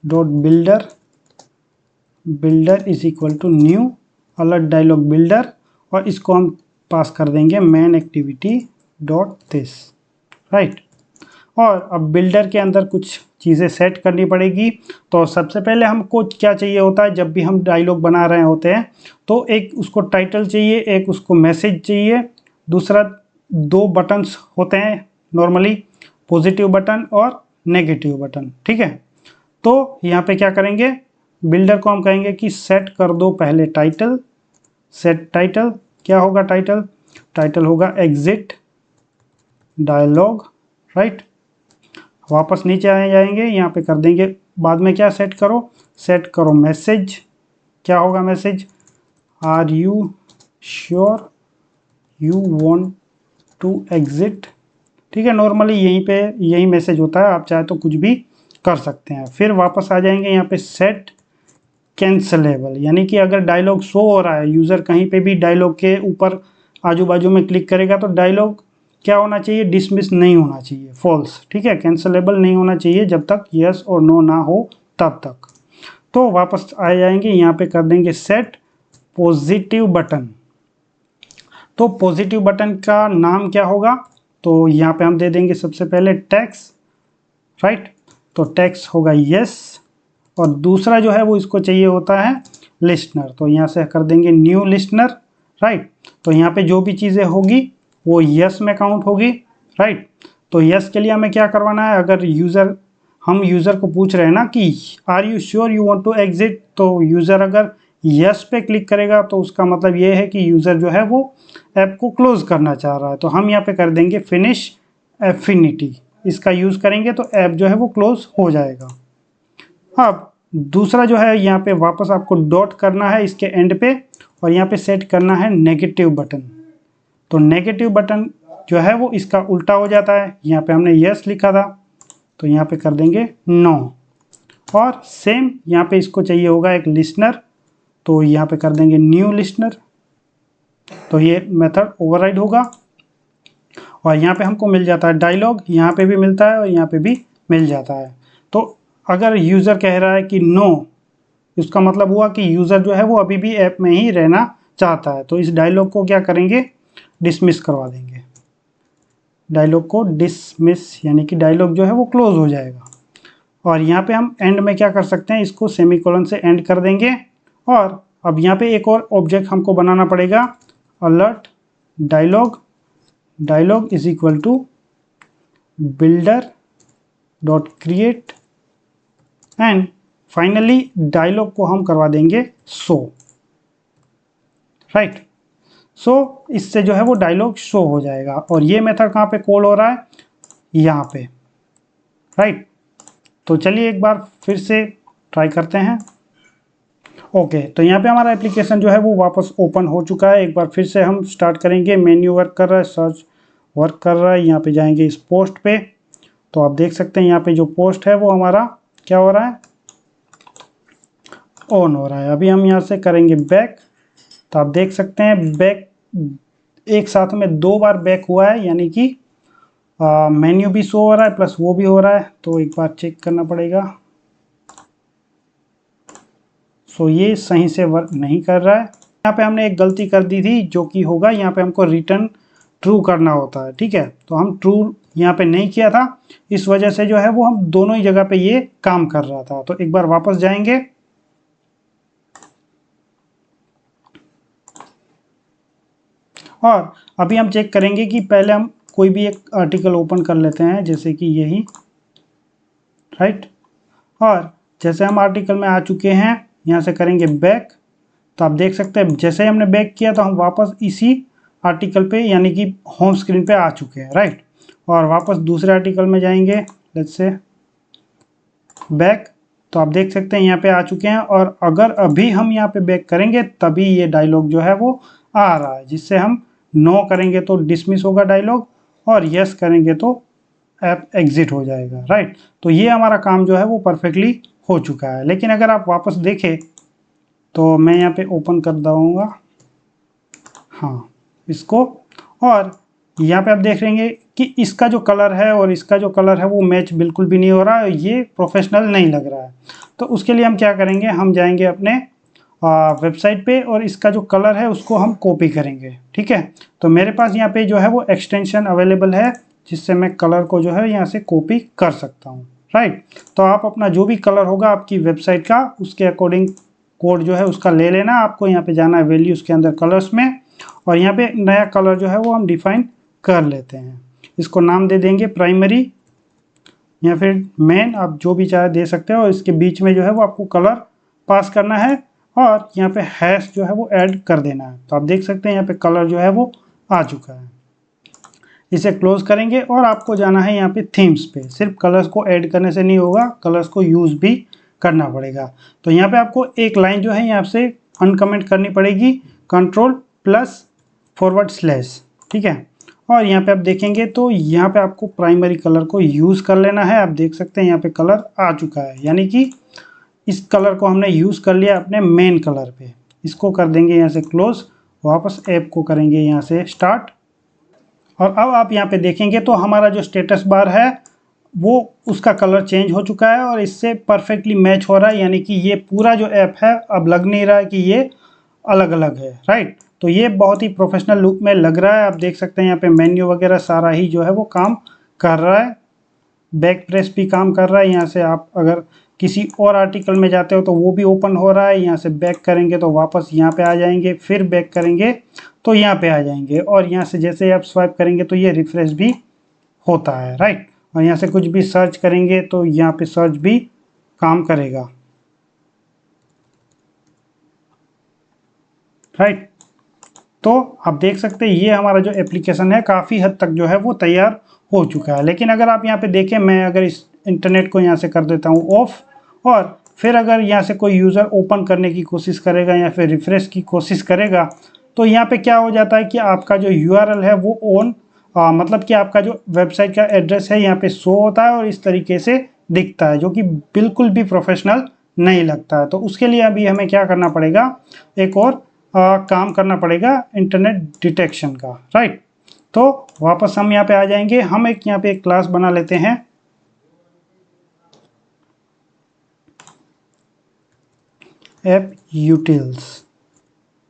Speaker 1: dot builder, builder is equal to new alert dialog builder, और इसको हम पास कर देंगे main activity dot this, right. और अब बिल्डर के अंदर कुछ चीज़ें सेट करनी पड़ेगी। तो सबसे पहले हमको क्या चाहिए होता है, जब भी हम डायलॉग बना रहे होते हैं तो एक उसको टाइटल चाहिए, एक उसको मैसेज चाहिए, दूसरा दो बटन्स होते हैं नॉर्मली, पॉजिटिव बटन और नेगेटिव बटन, ठीक है। तो यहाँ पे क्या करेंगे, बिल्डर को हम कहेंगे कि सेट कर दो पहले टाइटल, सेट टाइटल, क्या होगा टाइटल, टाइटल होगा एग्जिट डायलॉग, राइट। वापस नीचे आ जाएंगे, यहाँ पे कर देंगे बाद में क्या सेट करो, सेट करो मैसेज, क्या होगा message, are you sure you want to exit, ठीक है। नॉर्मली यहीं पे यही मैसेज होता है, आप चाहे तो कुछ भी कर सकते हैं। फिर वापस आ जाएंगे यहाँ पे सेट कैंसलेबल, यानी कि अगर डायलॉग शो हो रहा है, यूज़र कहीं पे भी डायलॉग के ऊपर आजू बाजू में क्लिक करेगा तो डायलॉग क्या होना चाहिए, डिसमिस नहीं होना चाहिए, फॉल्स, ठीक है, कैंसलेबल नहीं होना चाहिए जब तक यस और नो ना हो तब तक। तो वापस आ जाएंगे, यहाँ पे कर देंगे सेट पॉजिटिव बटन। तो पॉजिटिव बटन का नाम क्या होगा, तो यहाँ पे हम दे देंगे सबसे पहले टेक्स्ट, राइट। तो टेक्स्ट होगा यस, और दूसरा जो है वो इसको चाहिए होता है लिस्टनर, तो यहाँ से कर देंगे न्यू लिस्टनर, राइट। तो यहाँ पे जो भी चीज़ें होगी वो यस में काउंट होगी, राइट। तो यस के लिए हमें क्या करवाना है, अगर हम यूज़र को पूछ रहे हैं ना कि are you sure you want to exit, तो यूज़र अगर यस पे क्लिक करेगा तो उसका मतलब ये है कि यूज़र जो है वो ऐप को क्लोज़ करना चाह रहा है। तो हम यहाँ पे कर देंगे फिनिश एफिनिटी, इसका यूज़ करेंगे तो ऐप जो है वो क्लोज़ हो जाएगा। अब दूसरा जो है, यहाँ पे वापस आपको डॉट करना है इसके एंड पे, और यहाँ पे सेट करना है नेगेटिव बटन। तो नेगेटिव बटन जो है वो इसका उल्टा हो जाता है, यहाँ पे हमने यस लिखा था तो यहाँ पे कर देंगे नो, और सेम यहाँ पे इसको चाहिए होगा एक लिस्टनर, तो यहाँ पे कर देंगे न्यू लिस्टनर। तो ये मेथड ओवरराइड होगा, और यहाँ पे हमको मिल जाता है डायलॉग, यहाँ पे भी मिलता है और यहाँ पे भी मिल जाता है। तो अगर यूज़र कह रहा है कि नो, इसका मतलब हुआ कि यूज़र जो है वो अभी भी ऐप में ही रहना चाहता है, तो इस डायलॉग को क्या करेंगे, डिसमिस करवा देंगे, डायलॉग को डिसमिस, यानी कि डायलॉग जो है वो क्लोज हो जाएगा। और यहाँ पे हम एंड में क्या कर सकते हैं, इसको सेमीकोलन से एंड कर देंगे। और अब यहाँ पे एक और ऑब्जेक्ट हमको बनाना पड़ेगा, alert dialog, dialog is equal to builder dot create, and finally dialog को हम करवा देंगे शो, राइट। सो इससे जो है वो डायलॉग शो हो जाएगा। और ये मेथड कहाँ पे कॉल हो रहा है, यहाँ पे, राइट। तो चलिए एक बार फिर से ट्राई करते हैं। ओके, तो यहाँ पे हमारा एप्लीकेशन जो है वो वापस ओपन हो चुका है। एक बार फिर से हम स्टार्ट करेंगे। मेन्यू वर्क कर रहा है, सर्च वर्क कर रहा है। यहाँ पे जाएंगे इस पोस्ट पे, तो आप देख सकते हैं यहाँ पे जो पोस्ट है वो हमारा क्या हो रहा है, ऑन हो रहा है। अभी हम यहाँ से करेंगे बैक, तो आप देख सकते हैं बैक एक साथ में 2 बार बैक हुआ है, यानी कि मेन्यू भी शो हो रहा है प्लस वो भी हो रहा है। तो एक बार चेक करना पड़ेगा। सो ये सही से वर्क नहीं कर रहा है। यहाँ पे हमने एक गलती कर दी थी, जो कि होगा यहाँ पे हमको रिटर्न ट्रू करना होता है, ठीक है। तो हम ट्रू यहाँ पे नहीं किया था, इस वजह से जो है वो हम दोनों ही जगह पे ये काम कर रहा था। तो एक बार वापस जाएंगे और अभी हम चेक करेंगे कि पहले हम कोई भी एक आर्टिकल ओपन कर लेते हैं, जैसे कि यही, राइट। और जैसे हम आर्टिकल में आ चुके हैं, यहाँ से करेंगे बैक। तो आप देख सकते हैं जैसे ही हमने बैक किया तो हम वापस इसी आर्टिकल पे यानी कि होम स्क्रीन पे आ चुके हैं, राइट। और वापस दूसरे आर्टिकल में जाएंगे, लेट्स से बैक। तो आप देख सकते हैं यहाँ पे आ चुके हैं। और अगर अभी हम यहाँ पे बैक करेंगे तभी ये डायलॉग जो है वो आ रहा है, जिससे हम नो करेंगे तो डिसमिस होगा डायलॉग, और यस करेंगे तो ऐप एग्जिट हो जाएगा, राइट। तो ये हमारा काम जो है वो परफेक्टली हो चुका है। लेकिन अगर आप वापस देखें तो मैं यहाँ पे ओपन कर दूँगा, हाँ, इसको। और यहाँ पे आप देख लेंगे कि इसका जो कलर है और इसका जो कलर है वो मैच बिल्कुल भी नहीं हो रहा है, ये प्रोफेशनल नहीं लग रहा है। तो उसके लिए हम क्या करेंगे, हम जाएंगे अपने वेबसाइट पे और इसका जो कलर है उसको हम कॉपी करेंगे, ठीक है। तो मेरे पास यहाँ पे जो है वो एक्सटेंशन अवेलेबल है, जिससे मैं कलर को जो है यहाँ से कॉपी कर सकता हूँ, राइट। तो आप अपना जो भी कलर होगा आपकी वेबसाइट का, उसके अकॉर्डिंग कोड जो है उसका ले लेना। आपको यहाँ पे जाना है वैल्यूज़ के अंदर कलर्स में, और यहाँ पे नया कलर जो है वो हम डिफाइन कर लेते हैं। इसको नाम दे देंगे प्राइमरी या फिर मेन, आप जो भी चाहे दे सकते हो। और इसके बीच में जो है वो आपको कलर पास करना है और यहाँ पे हैश जो है वो ऐड कर देना है। तो आप देख सकते हैं यहाँ पे कलर जो है वो आ चुका है। इसे क्लोज करेंगे और आपको जाना है यहाँ पे थीम्स पे। सिर्फ कलर्स को ऐड करने से नहीं होगा, कलर्स को यूज़ भी करना पड़ेगा। तो यहाँ पे आपको एक लाइन जो है यहाँ से अनकमेंट करनी पड़ेगी, Ctrl+/, ठीक है। और यहाँ पे आप देखेंगे तो यहाँ पे आपको प्राइमरी कलर को यूज़ कर लेना है। आप देख सकते हैं यहाँ पे कलर आ चुका है, यानी कि इस कलर को हमने यूज़ कर लिया अपने मेन कलर पे। इसको कर देंगे यहाँ से क्लोज, वापस ऐप को करेंगे यहाँ से स्टार्ट। और अब आप यहाँ पे देखेंगे तो हमारा जो स्टेटस बार है वो उसका कलर चेंज हो चुका है और इससे परफेक्टली मैच हो रहा है, यानी कि ये पूरा जो ऐप है अब लग नहीं रहा है कि ये अलग अलग है, राइट। तो ये बहुत ही प्रोफेशनल लुक में लग रहा है। आप देख सकते हैं यहाँ पे मेन्यू वगैरह सारा ही जो है वो काम कर रहा है, बैक प्रेस भी काम कर रहा है। यहाँ से आप अगर किसी और आर्टिकल में जाते हो तो वो भी ओपन हो रहा है। यहाँ से बैक करेंगे तो वापस यहाँ पे आ जाएंगे, फिर बैक करेंगे तो यहाँ पे आ जाएंगे, और यहाँ से जैसे आप स्वाइप करेंगे तो ये रिफ्रेश भी होता है, राइट। और यहाँ से कुछ भी सर्च करेंगे तो यहाँ पे सर्च भी काम करेगा, राइट। तो आप देख सकते हैं ये हमारा जो एप्लीकेशन है काफ़ी हद तक जो है वो तैयार हो चुका है। लेकिन अगर आप यहाँ पे देखें, मैं अगर इस इंटरनेट को यहाँ से कर देता हूँ ऑफ, और फिर अगर यहाँ से कोई यूज़र ओपन करने की कोशिश करेगा या फिर रिफ्रेश की कोशिश करेगा, तो यहाँ पे क्या हो जाता है कि आपका जो URL है वो मतलब कि आपका जो वेबसाइट का एड्रेस है यहाँ पे शो होता है और इस तरीके से दिखता है, जो कि बिल्कुल भी प्रोफेशनल नहीं लगता है। तो उसके लिए अभी हमें क्या करना पड़ेगा, एक और काम करना पड़ेगा इंटरनेट डिटेक्शन का, राइट। तो वापस हम यहाँ पे आ जाएंगे। हम यहाँ पे एक क्लास बना लेते हैं, ऐप यूटिल्स,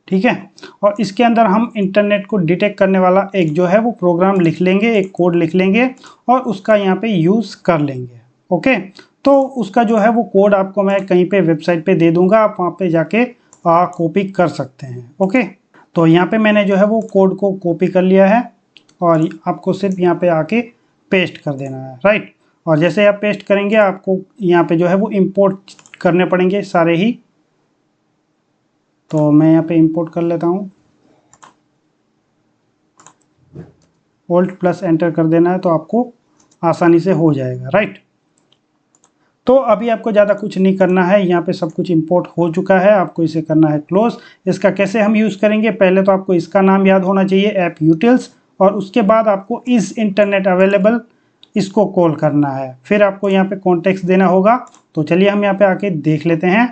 Speaker 1: ठीक है। और इसके अंदर हम इंटरनेट को डिटेक्ट करने वाला एक जो है वो प्रोग्राम लिख लेंगे, एक कोड लिख लेंगे और उसका यहाँ पे यूज़ कर लेंगे, ओके। तो उसका जो है वो कोड आपको मैं कहीं पे वेबसाइट पे दे दूंगा, आप वहाँ पे जाके कॉपी कर सकते हैं, ओके। तो यहाँ पे मैंने जो है वो कोड को कॉपी कर लिया है और आपको सिर्फ यहाँ पे आके पेस्ट कर देना है, राइट। और जैसे आप पेस्ट करेंगे आपको यहाँ पे जो है वो इंपोर्ट करने पड़ेंगे सारे ही। तो मैं यहाँ पे इंपोर्ट कर लेता हूँ, Alt+Enter कर देना है तो आपको आसानी से हो जाएगा, राइट। तो अभी आपको ज़्यादा कुछ नहीं करना है, यहाँ पे सब कुछ इंपोर्ट हो चुका है, आपको इसे करना है क्लोज। इसका कैसे हम यूज़ करेंगे, पहले तो आपको इसका नाम याद होना चाहिए ऐप यूटिल्स, और उसके बाद आपको इस इंटरनेट अवेलेबल इसको कॉल करना है, फिर आपको यहाँ पे कॉन्टेक्स्ट देना होगा। तो चलिए हम यहाँ पे आके देख लेते हैं।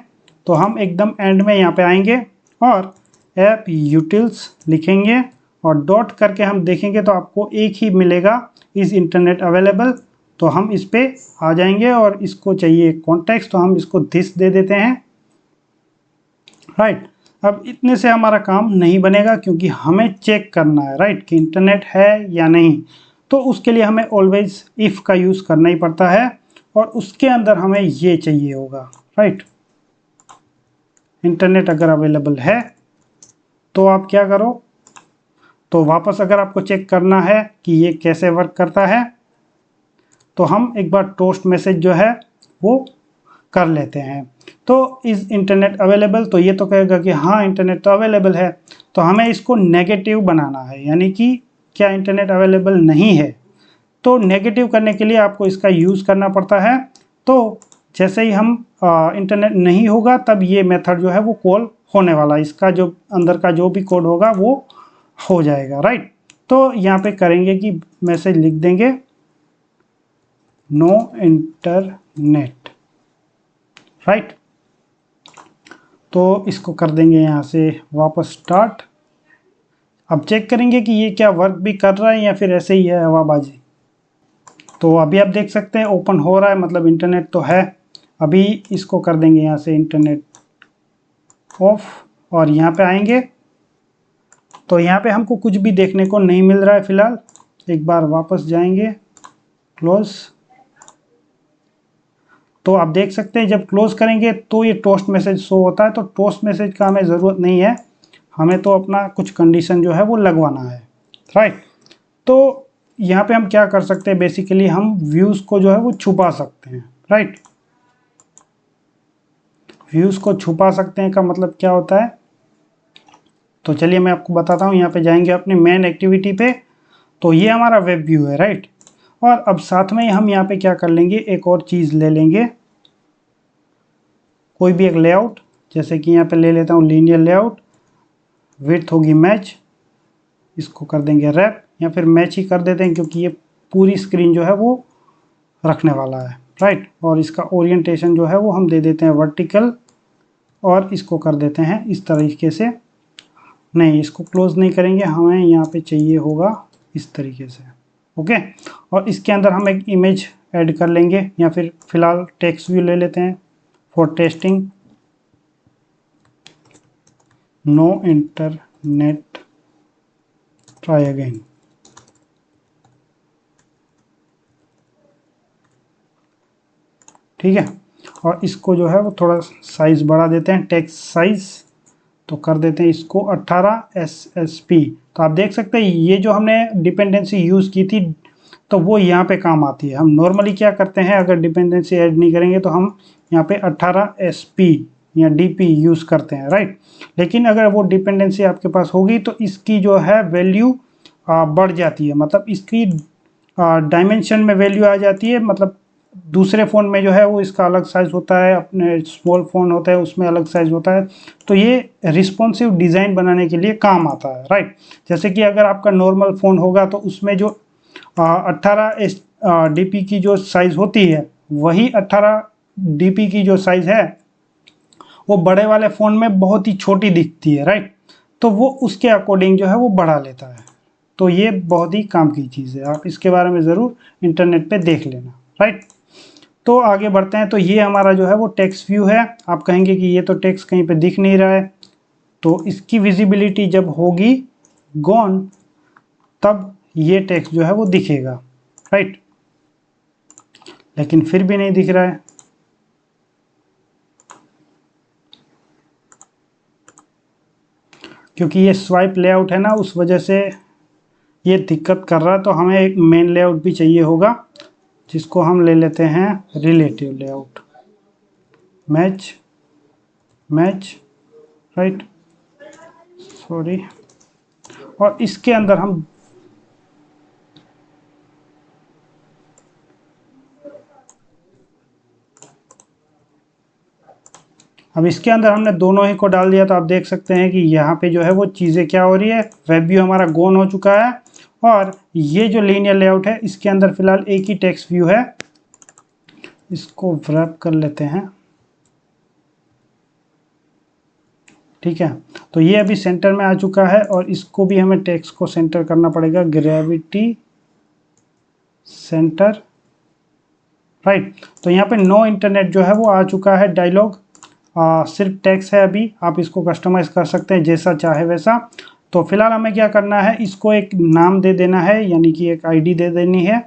Speaker 1: तो हम एकदम एंड में यहाँ पे आएंगे और ऐप यूटिल्स लिखेंगे और डॉट करके हम देखेंगे तो आपको एक ही मिलेगा, इस इंटरनेट अवेलेबल। तो हम इस पे आ जाएंगे और इसको चाहिए कॉन्टेक्स्ट, तो हम इसको दिस दे देते हैं, राइट। अब इतने से हमारा काम नहीं बनेगा क्योंकि हमें चेक करना है, राइट, कि इंटरनेट है या नहीं। तो उसके लिए हमें ऑलवेज इफ़ का यूज़ करना ही पड़ता है, और उसके अंदर हमें ये चाहिए होगा, राइट। इंटरनेट अगर अवेलेबल है तो आप क्या करो, तो वापस अगर आपको चेक करना है कि ये कैसे वर्क करता है, तो हम एक बार टोस्ट मैसेज जो है वो कर लेते हैं। तो इस इंटरनेट अवेलेबल, तो ये तो कहेगा कि हाँ इंटरनेट तो अवेलेबल है, तो हमें इसको नेगेटिव बनाना है, यानी कि क्या इंटरनेट अवेलेबल नहीं है। तो नेगेटिव करने के लिए आपको इसका यूज़ करना पड़ता है। तो जैसे ही हम इंटरनेट नहीं होगा तब ये मेथड जो है वो कॉल होने वाला है, इसका जो अंदर का जो भी कोड होगा वो हो जाएगा, राइट। तो यहाँ पे करेंगे कि मैसेज लिख देंगे नो इंटरनेट, राइट। तो इसको कर देंगे यहाँ से वापस स्टार्ट। अब चेक करेंगे कि ये क्या वर्क भी कर रहा है या फिर ऐसे ही है हवाबाजी। तो अभी आप देख सकते हैं ओपन हो रहा है, मतलब इंटरनेट तो है। अभी इसको कर देंगे यहाँ से इंटरनेट ऑफ, और यहाँ पे आएंगे तो यहाँ पे हमको कुछ भी देखने को नहीं मिल रहा है फिलहाल। एक बार वापस जाएंगे, क्लोज। तो आप देख सकते हैं जब क्लोज करेंगे तो ये टोस्ट मैसेज शो होता है। तो टोस्ट मैसेज का हमें ज़रूरत नहीं है, हमें तो अपना कुछ कंडीशन जो है वो लगवाना है, राइट। तो यहाँ पे हम क्या कर सकते हैं, बेसिकली हम व्यूज़ को जो है वो छुपा सकते हैं, राइट। व्यूज़ को छुपा सकते हैं का मतलब क्या होता है, तो चलिए मैं आपको बताता हूँ। यहाँ पे जाएंगे अपने मेन एक्टिविटी पे, तो ये हमारा वेब व्यू है, राइट। और अब साथ में हम यहाँ पे क्या कर लेंगे, एक और चीज़ ले लेंगे, कोई भी एक लेआउट, जैसे कि यहाँ पे ले लेता हूँ लीनियर लेआउट, विड्थ होगी मैच, इसको कर देंगे रैप, या फिर मैच ही कर देते हैं क्योंकि ये पूरी स्क्रीन जो है वो रखने वाला है, राइट। और इसका ओरिएंटेशन जो है वो हम दे देते हैं वर्टिकल, और इसको कर देते हैं इस तरीके से। नहीं, इसको क्लोज नहीं करेंगे, हमें यहाँ पे चाहिए होगा इस तरीके से, ओके। और इसके अंदर हम एक इमेज ऐड कर लेंगे, या फिर फिलहाल टेक्स्ट व्यू ले लेते हैं for testing, no internet try again. ठीक है, और इसको जो है वो थोड़ा साइज़ बढ़ा देते हैं, टेक्स्ट साइज़, तो कर देते हैं इसको 18 SSP। तो आप देख सकते हैं ये जो हमने डिपेंडेंसी यूज़ की थी तो वो यहाँ पे काम आती है। हम नॉर्मली क्या करते हैं, अगर डिपेंडेंसी ऐड नहीं करेंगे तो हम यहाँ पे 18 SP या DP यूज़ करते हैं, राइट। लेकिन अगर वो डिपेंडेंसी आपके पास होगी तो इसकी जो है वैल्यू बढ़ जाती है, मतलब इसकी डायमेंशन में वैल्यू आ जाती है। मतलब दूसरे फ़ोन में जो है वो इसका अलग साइज़ होता है, अपने स्मॉल फ़ोन होता है उसमें अलग साइज़ होता है। तो ये रिस्पॉन्सिव डिज़ाइन बनाने के लिए काम आता है, राइट। जैसे कि अगर आपका नॉर्मल फ़ोन होगा तो उसमें जो 18 DP की जो साइज़ होती है, वही 18 DP की जो साइज़ है वो बड़े वाले फ़ोन में बहुत ही छोटी दिखती है, राइट। तो वो उसके अकॉर्डिंग जो है वो बढ़ा लेता है। तो ये बहुत ही काम की चीज़ है, आप इसके बारे में ज़रूर इंटरनेट पे देख लेना, राइट। तो आगे बढ़ते हैं। तो ये हमारा जो है वो टेक्स्ट व्यू है। आप कहेंगे कि ये तो टेक्स्ट कहीं पे दिख नहीं रहा है, तो इसकी विजिबिलिटी जब होगी गॉन तब ये टेक्स्ट जो है वो दिखेगा, राइट। लेकिन फिर भी नहीं दिख रहा है, क्योंकि ये स्वाइप लेआउट है ना, उस वजह से ये दिक्कत कर रहा है। तो हमें एक मेन लेआउट भी चाहिए होगा, जिसको हम ले लेते हैं relative layout, match match, right, sorry. और इसके अंदर हम अब इसके अंदर हमने दोनों ही को डाल दिया तो आप देख सकते हैं कि यहाँ पे जो है वो चीज़ें क्या हो रही है, वेब व्यू हमारा गोन हो चुका है और ये जो लीनियर लेआउट है इसके अंदर फिलहाल एक ही टेक्स्ट व्यू है। इसको व्रैप कर लेते हैं, ठीक है। तो ये अभी सेंटर में आ चुका है और इसको भी हमें टेक्स्ट को सेंटर करना पड़ेगा, ग्रेविटी सेंटर, राइट। तो यहाँ पे नो इंटरनेट जो है वो आ चुका है डायलॉग, सिर्फ टेक्स्ट है अभी, आप इसको कस्टमाइज कर सकते हैं जैसा चाहे वैसा। तो फिलहाल हमें क्या करना है, इसको एक नाम दे देना है, यानी कि एक आईडी दे देनी है,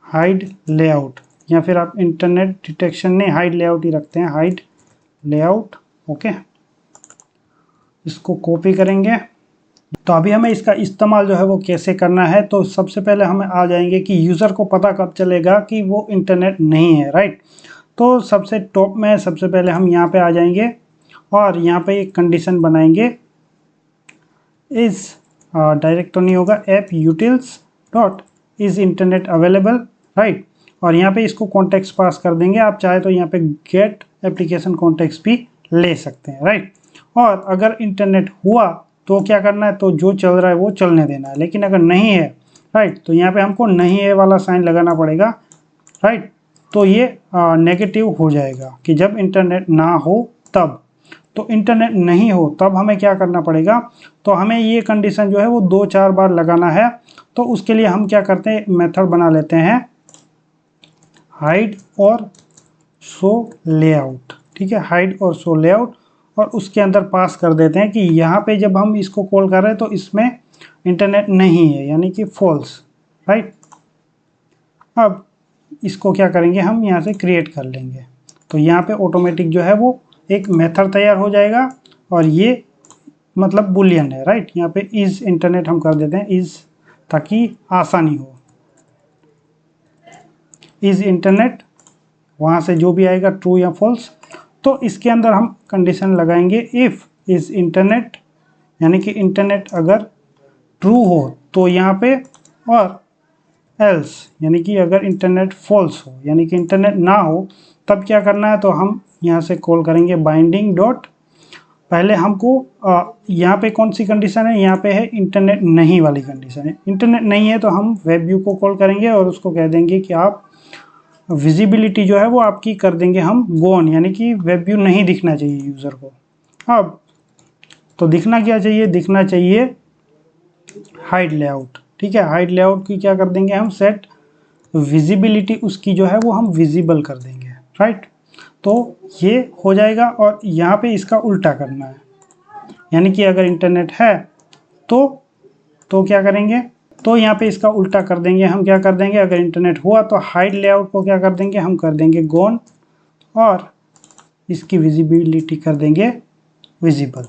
Speaker 1: हाइड लेआउट, या फिर आप इंटरनेट डिटेक्शन नहीं, हाइड लेआउट ही रखते हैं, हाइड लेआउट, ओके। इसको कॉपी करेंगे। तो अभी हमें इसका इस्तेमाल जो है वो कैसे करना है, तो सबसे पहले हमें आ जाएंगे कि यूज़र को पता कब चलेगा कि वो इंटरनेट नहीं है, राइट। तो सबसे टॉप में सबसे पहले हम यहाँ पे आ जाएंगे और यहाँ पे एक कंडीशन बनाएंगे, इस डायरेक्ट तो नहीं होगा, app utils dot is internet available, right. और यहाँ पे इसको कॉन्टेक्स्ट पास कर देंगे, आप चाहे तो यहाँ पे गेट एप्लीकेशन कॉन्टेक्स्ट भी ले सकते हैं, राइट। और अगर इंटरनेट हुआ तो क्या करना है, तो जो चल रहा है वो चलने देना है, लेकिन अगर नहीं है, राइट, तो यहाँ पे हमको नहीं है वाला साइन लगाना पड़ेगा, राइट। तो ये नेगेटिव हो जाएगा कि जब इंटरनेट ना हो तब। तो इंटरनेट नहीं हो तब हमें क्या करना पड़ेगा, तो हमें ये कंडीशन जो है वो 2-4 बार लगाना है। तो उसके लिए हम क्या करते हैं, मेथड बना लेते हैं हाइड और शो लेआउट, ठीक है, हाइड और शो लेआउट, और उसके अंदर पास कर देते हैं कि यहाँ पे जब हम इसको कॉल कर रहे हैं तो इसमें इंटरनेट नहीं है, यानी कि फॉल्स, राइट। अब इसको क्या करेंगे, हम यहाँ से क्रिएट कर लेंगे। तो यहाँ पे ऑटोमेटिक जो है वो एक मेथड तैयार हो जाएगा और ये मतलब बुलियन है, राइट। यहाँ पे इज़ इंटरनेट हम कर देते हैं इज़, ताकि आसानी हो, इज़ इंटरनेट, वहाँ से जो भी आएगा ट्रू या फॉल्स। तो इसके अंदर हम कंडीशन लगाएंगे इफ़ इज़ इंटरनेट, यानी कि इंटरनेट अगर ट्रू हो तो यहाँ पे, और एल्स यानी कि अगर इंटरनेट फॉल्स हो, यानी कि इंटरनेट ना हो, तब क्या करना है, तो हम यहाँ से कॉल करेंगे बाइंडिंग डॉट, पहले हमको यहाँ पे कौन सी कंडीशन है, यहाँ पे है इंटरनेट नहीं वाली कंडीशन है। इंटरनेट नहीं है तो हम वेब व्यू को कॉल करेंगे और उसको कह देंगे कि आप विजिबिलिटी जो है वो आपकी कर देंगे हम गोन, यानी कि वेब व्यू नहीं दिखना चाहिए यूज़र को। अब तो दिखना क्या चाहिए, दिखना चाहिए हाइड लेआउट, ठीक है। हाइड लेआउट की क्या कर देंगे हम, सेट विजिबिलिटी उसकी जो है वो हम विजिबल कर देंगे, राइट। तो ये हो जाएगा और यहाँ पे इसका उल्टा करना है, यानी कि अगर इंटरनेट है तो क्या करेंगे, तो यहाँ पे इसका उल्टा कर देंगे, हम क्या कर देंगे, अगर इंटरनेट हुआ तो हाइड लेआउट को क्या कर देंगे, हम कर देंगे गोन और इसकी विजिबिलिटी कर देंगे विजिबल,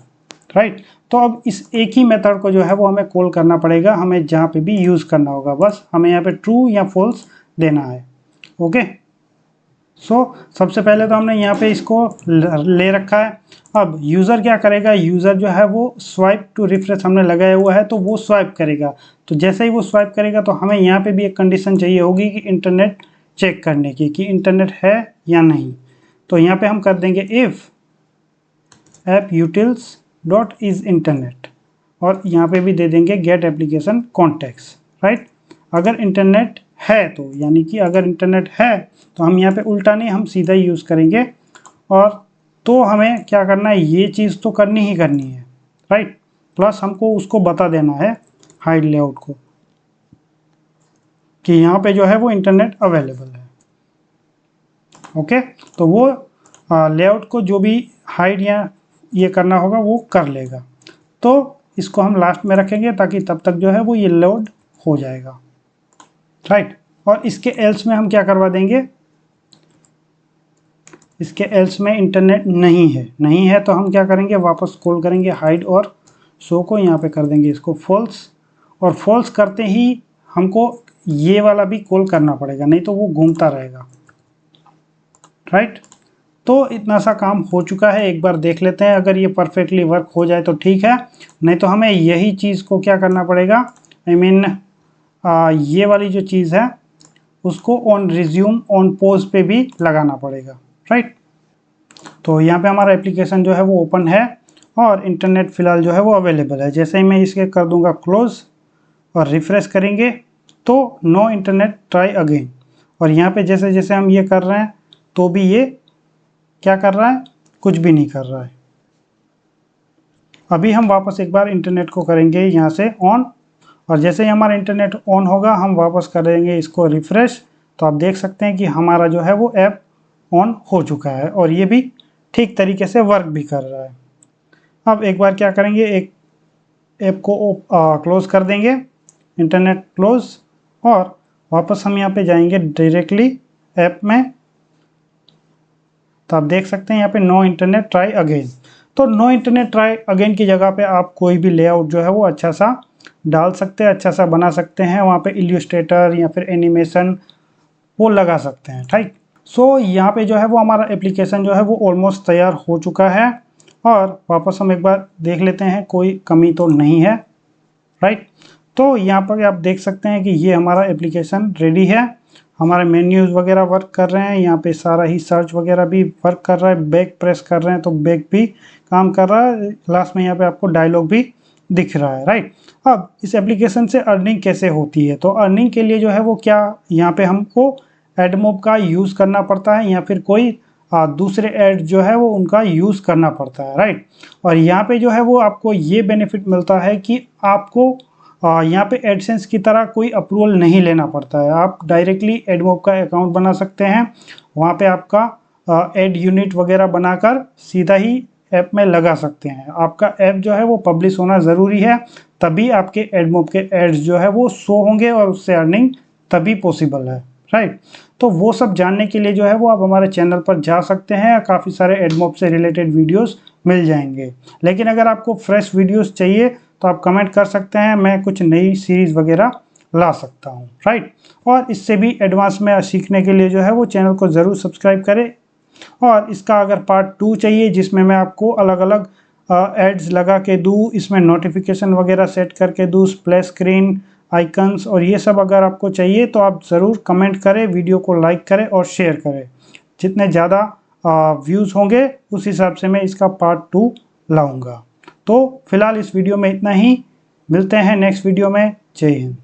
Speaker 1: राइट। तो अब इस एक ही मेथड को जो है वो हमें कॉल करना पड़ेगा, हमें जहाँ पे भी यूज़ करना होगा, बस हमें यहाँ पे ट्रू या फॉल्स देना है, ओके। सबसे पहले तो हमने यहाँ पे इसको ले रखा है। अब यूज़र क्या करेगा, यूज़र जो है वो स्वाइप टू रिफ्रेश हमने लगाया हुआ है, तो वो स्वाइप करेगा। तो जैसे ही वो स्वाइप करेगा तो हमें यहाँ पे भी एक कंडीशन चाहिए होगी कि इंटरनेट चेक करने की, कि इंटरनेट है या नहीं। तो यहाँ पे हम कर देंगे if app utils dot is internet, और यहाँ पे भी दे देंगे गेट एप्लीकेशन कॉन्टेक्स्ट, राइट। अगर इंटरनेट है तो, यानी कि अगर इंटरनेट है तो हम यहाँ पे उल्टा नहीं, हम सीधा ही यूज़ करेंगे। और तो हमें क्या करना है, ये चीज़ तो करनी ही करनी है, राइट। प्लस हमको उसको बता देना है हाइड लेआउट को कि यहाँ पे जो है वो इंटरनेट अवेलेबल है, ओके। तो वो लेआउट को जो भी हाइड या ये करना होगा वो कर लेगा। तो इसको हम लास्ट में रखेंगे ताकि तब तक जो है वो ये लोड हो जाएगा, राइट। और इसके एल्स में हम क्या करवा देंगे, इसके एल्स में इंटरनेट नहीं है तो हम क्या करेंगे, वापस कॉल करेंगे हाइड और शो को, यहाँ पे कर देंगे इसको फॉल्स, और फॉल्स करते ही हमको ये वाला भी कॉल करना पड़ेगा, नहीं तो वो घूमता रहेगा, राइट। तो इतना सा काम हो चुका है, एक बार देख लेते हैं, अगर ये परफेक्टली वर्क हो जाए तो ठीक है, नहीं तो हमें यही चीज़ को क्या करना पड़ेगा, I mean, ये वाली जो चीज़ है उसको ऑन रिज्यूम ऑन पोज पे भी लगाना पड़ेगा, राइट। तो यहाँ पे हमारा एप्लीकेशन जो है वो ओपन है और इंटरनेट फ़िलहाल जो है वो अवेलेबल है। जैसे ही मैं इसके कर दूंगा क्लोज़ और रिफ़्रेश करेंगे तो नो इंटरनेट ट्राई अगेन, और यहाँ पे जैसे जैसे हम ये कर रहे हैं तो भी ये क्या कर रहा है, कुछ भी नहीं कर रहा है। अभी हम वापस एक बार इंटरनेट को करेंगे यहाँ से ऑन, और जैसे ही हमारा इंटरनेट ऑन होगा हम वापस करेंगे इसको रिफ़्रेश, तो आप देख सकते हैं कि हमारा जो है वो ऐप ऑन हो चुका है और ये भी ठीक तरीके से वर्क भी कर रहा है। अब एक बार क्या करेंगे, एक ऐप को क्लोज़ कर देंगे, इंटरनेट क्लोज़, और वापस हम यहाँ पे जाएंगे डायरेक्टली ऐप में। तो आप देख सकते हैं यहाँ पे नो इंटरनेट ट्राई अगेन। तो नो इंटरनेट ट्राई अगेन की जगह पे आप कोई भी लेआउट जो है वो अच्छा सा डाल सकते हैं, अच्छा सा बना सकते हैं, वहाँ पे इल्यूस्ट्रेटर या फिर एनिमेशन वो लगा सकते हैं, ठीक। सो यहाँ पे जो है वो हमारा एप्लीकेशन जो है वो ऑलमोस्ट तैयार हो चुका है, और वापस हम एक बार देख लेते हैं कोई कमी तो नहीं है, राइट। तो यहाँ पर आप देख सकते हैं कि ये हमारा एप्लीकेशन रेडी है, हमारे मेन्यूज़ वगैरह वर्क कर रहे हैं, यहाँ पे सारा ही सर्च वगैरह भी वर्क कर रहा है, बैक प्रेस कर रहे हैं तो बैक भी काम कर रहा है, लास्ट में यहाँ पे आपको डायलॉग भी दिख रहा है, राइट। अब इस एप्लीकेशन से अर्निंग कैसे होती है, तो अर्निंग के लिए जो है वो क्या यहाँ पे हमको एडमोब का यूज़ करना पड़ता है या फिर कोई दूसरे ऐड जो है वो उनका यूज़ करना पड़ता है, राइट। और यहाँ पे जो है वो आपको ये बेनिफिट मिलता है कि आपको यहाँ पे एडसेंस की तरह कोई अप्रूवल नहीं लेना पड़ता है, आप डायरेक्टली एडमोब का अकाउंट बना सकते हैं, वहाँ पे आपका एड यूनिट वगैरह बनाकर सीधा ही ऐप में लगा सकते हैं। आपका ऐप जो है वो पब्लिश होना ज़रूरी है, तभी आपके एडमोब के एड्स जो है वो शो होंगे और उससे अर्निंग तभी पॉसिबल है, राइट। तो वो सब जानने के लिए जो है वो आप हमारे चैनल पर जा सकते हैं, काफ़ी सारे एडमोब से रिलेटेड वीडियोस मिल जाएंगे। लेकिन अगर आपको फ्रेश वीडियोस चाहिए तो आप कमेंट कर सकते हैं, मैं कुछ नई सीरीज़ वगैरह ला सकता हूँ, राइट। और इससे भी एडवांस में सीखने के लिए जो है वो चैनल को ज़रूर सब्सक्राइब करें। और इसका अगर पार्ट 2 चाहिए जिसमें मैं आपको अलग अलग एड्स लगा के दूँ, इसमें नोटिफिकेशन वगैरह सेट करके दूँ, स्प्लैश स्क्रीन, आइकन्स और ये सब अगर आपको चाहिए तो आप ज़रूर कमेंट करें, वीडियो को लाइक करें और शेयर करें। जितने ज़्यादा व्यूज़ होंगे उस हिसाब से मैं इसका पार्ट 2 लाऊंगा। तो फिलहाल इस वीडियो में इतना ही, मिलते हैं नेक्स्ट वीडियो में। जय हिंद।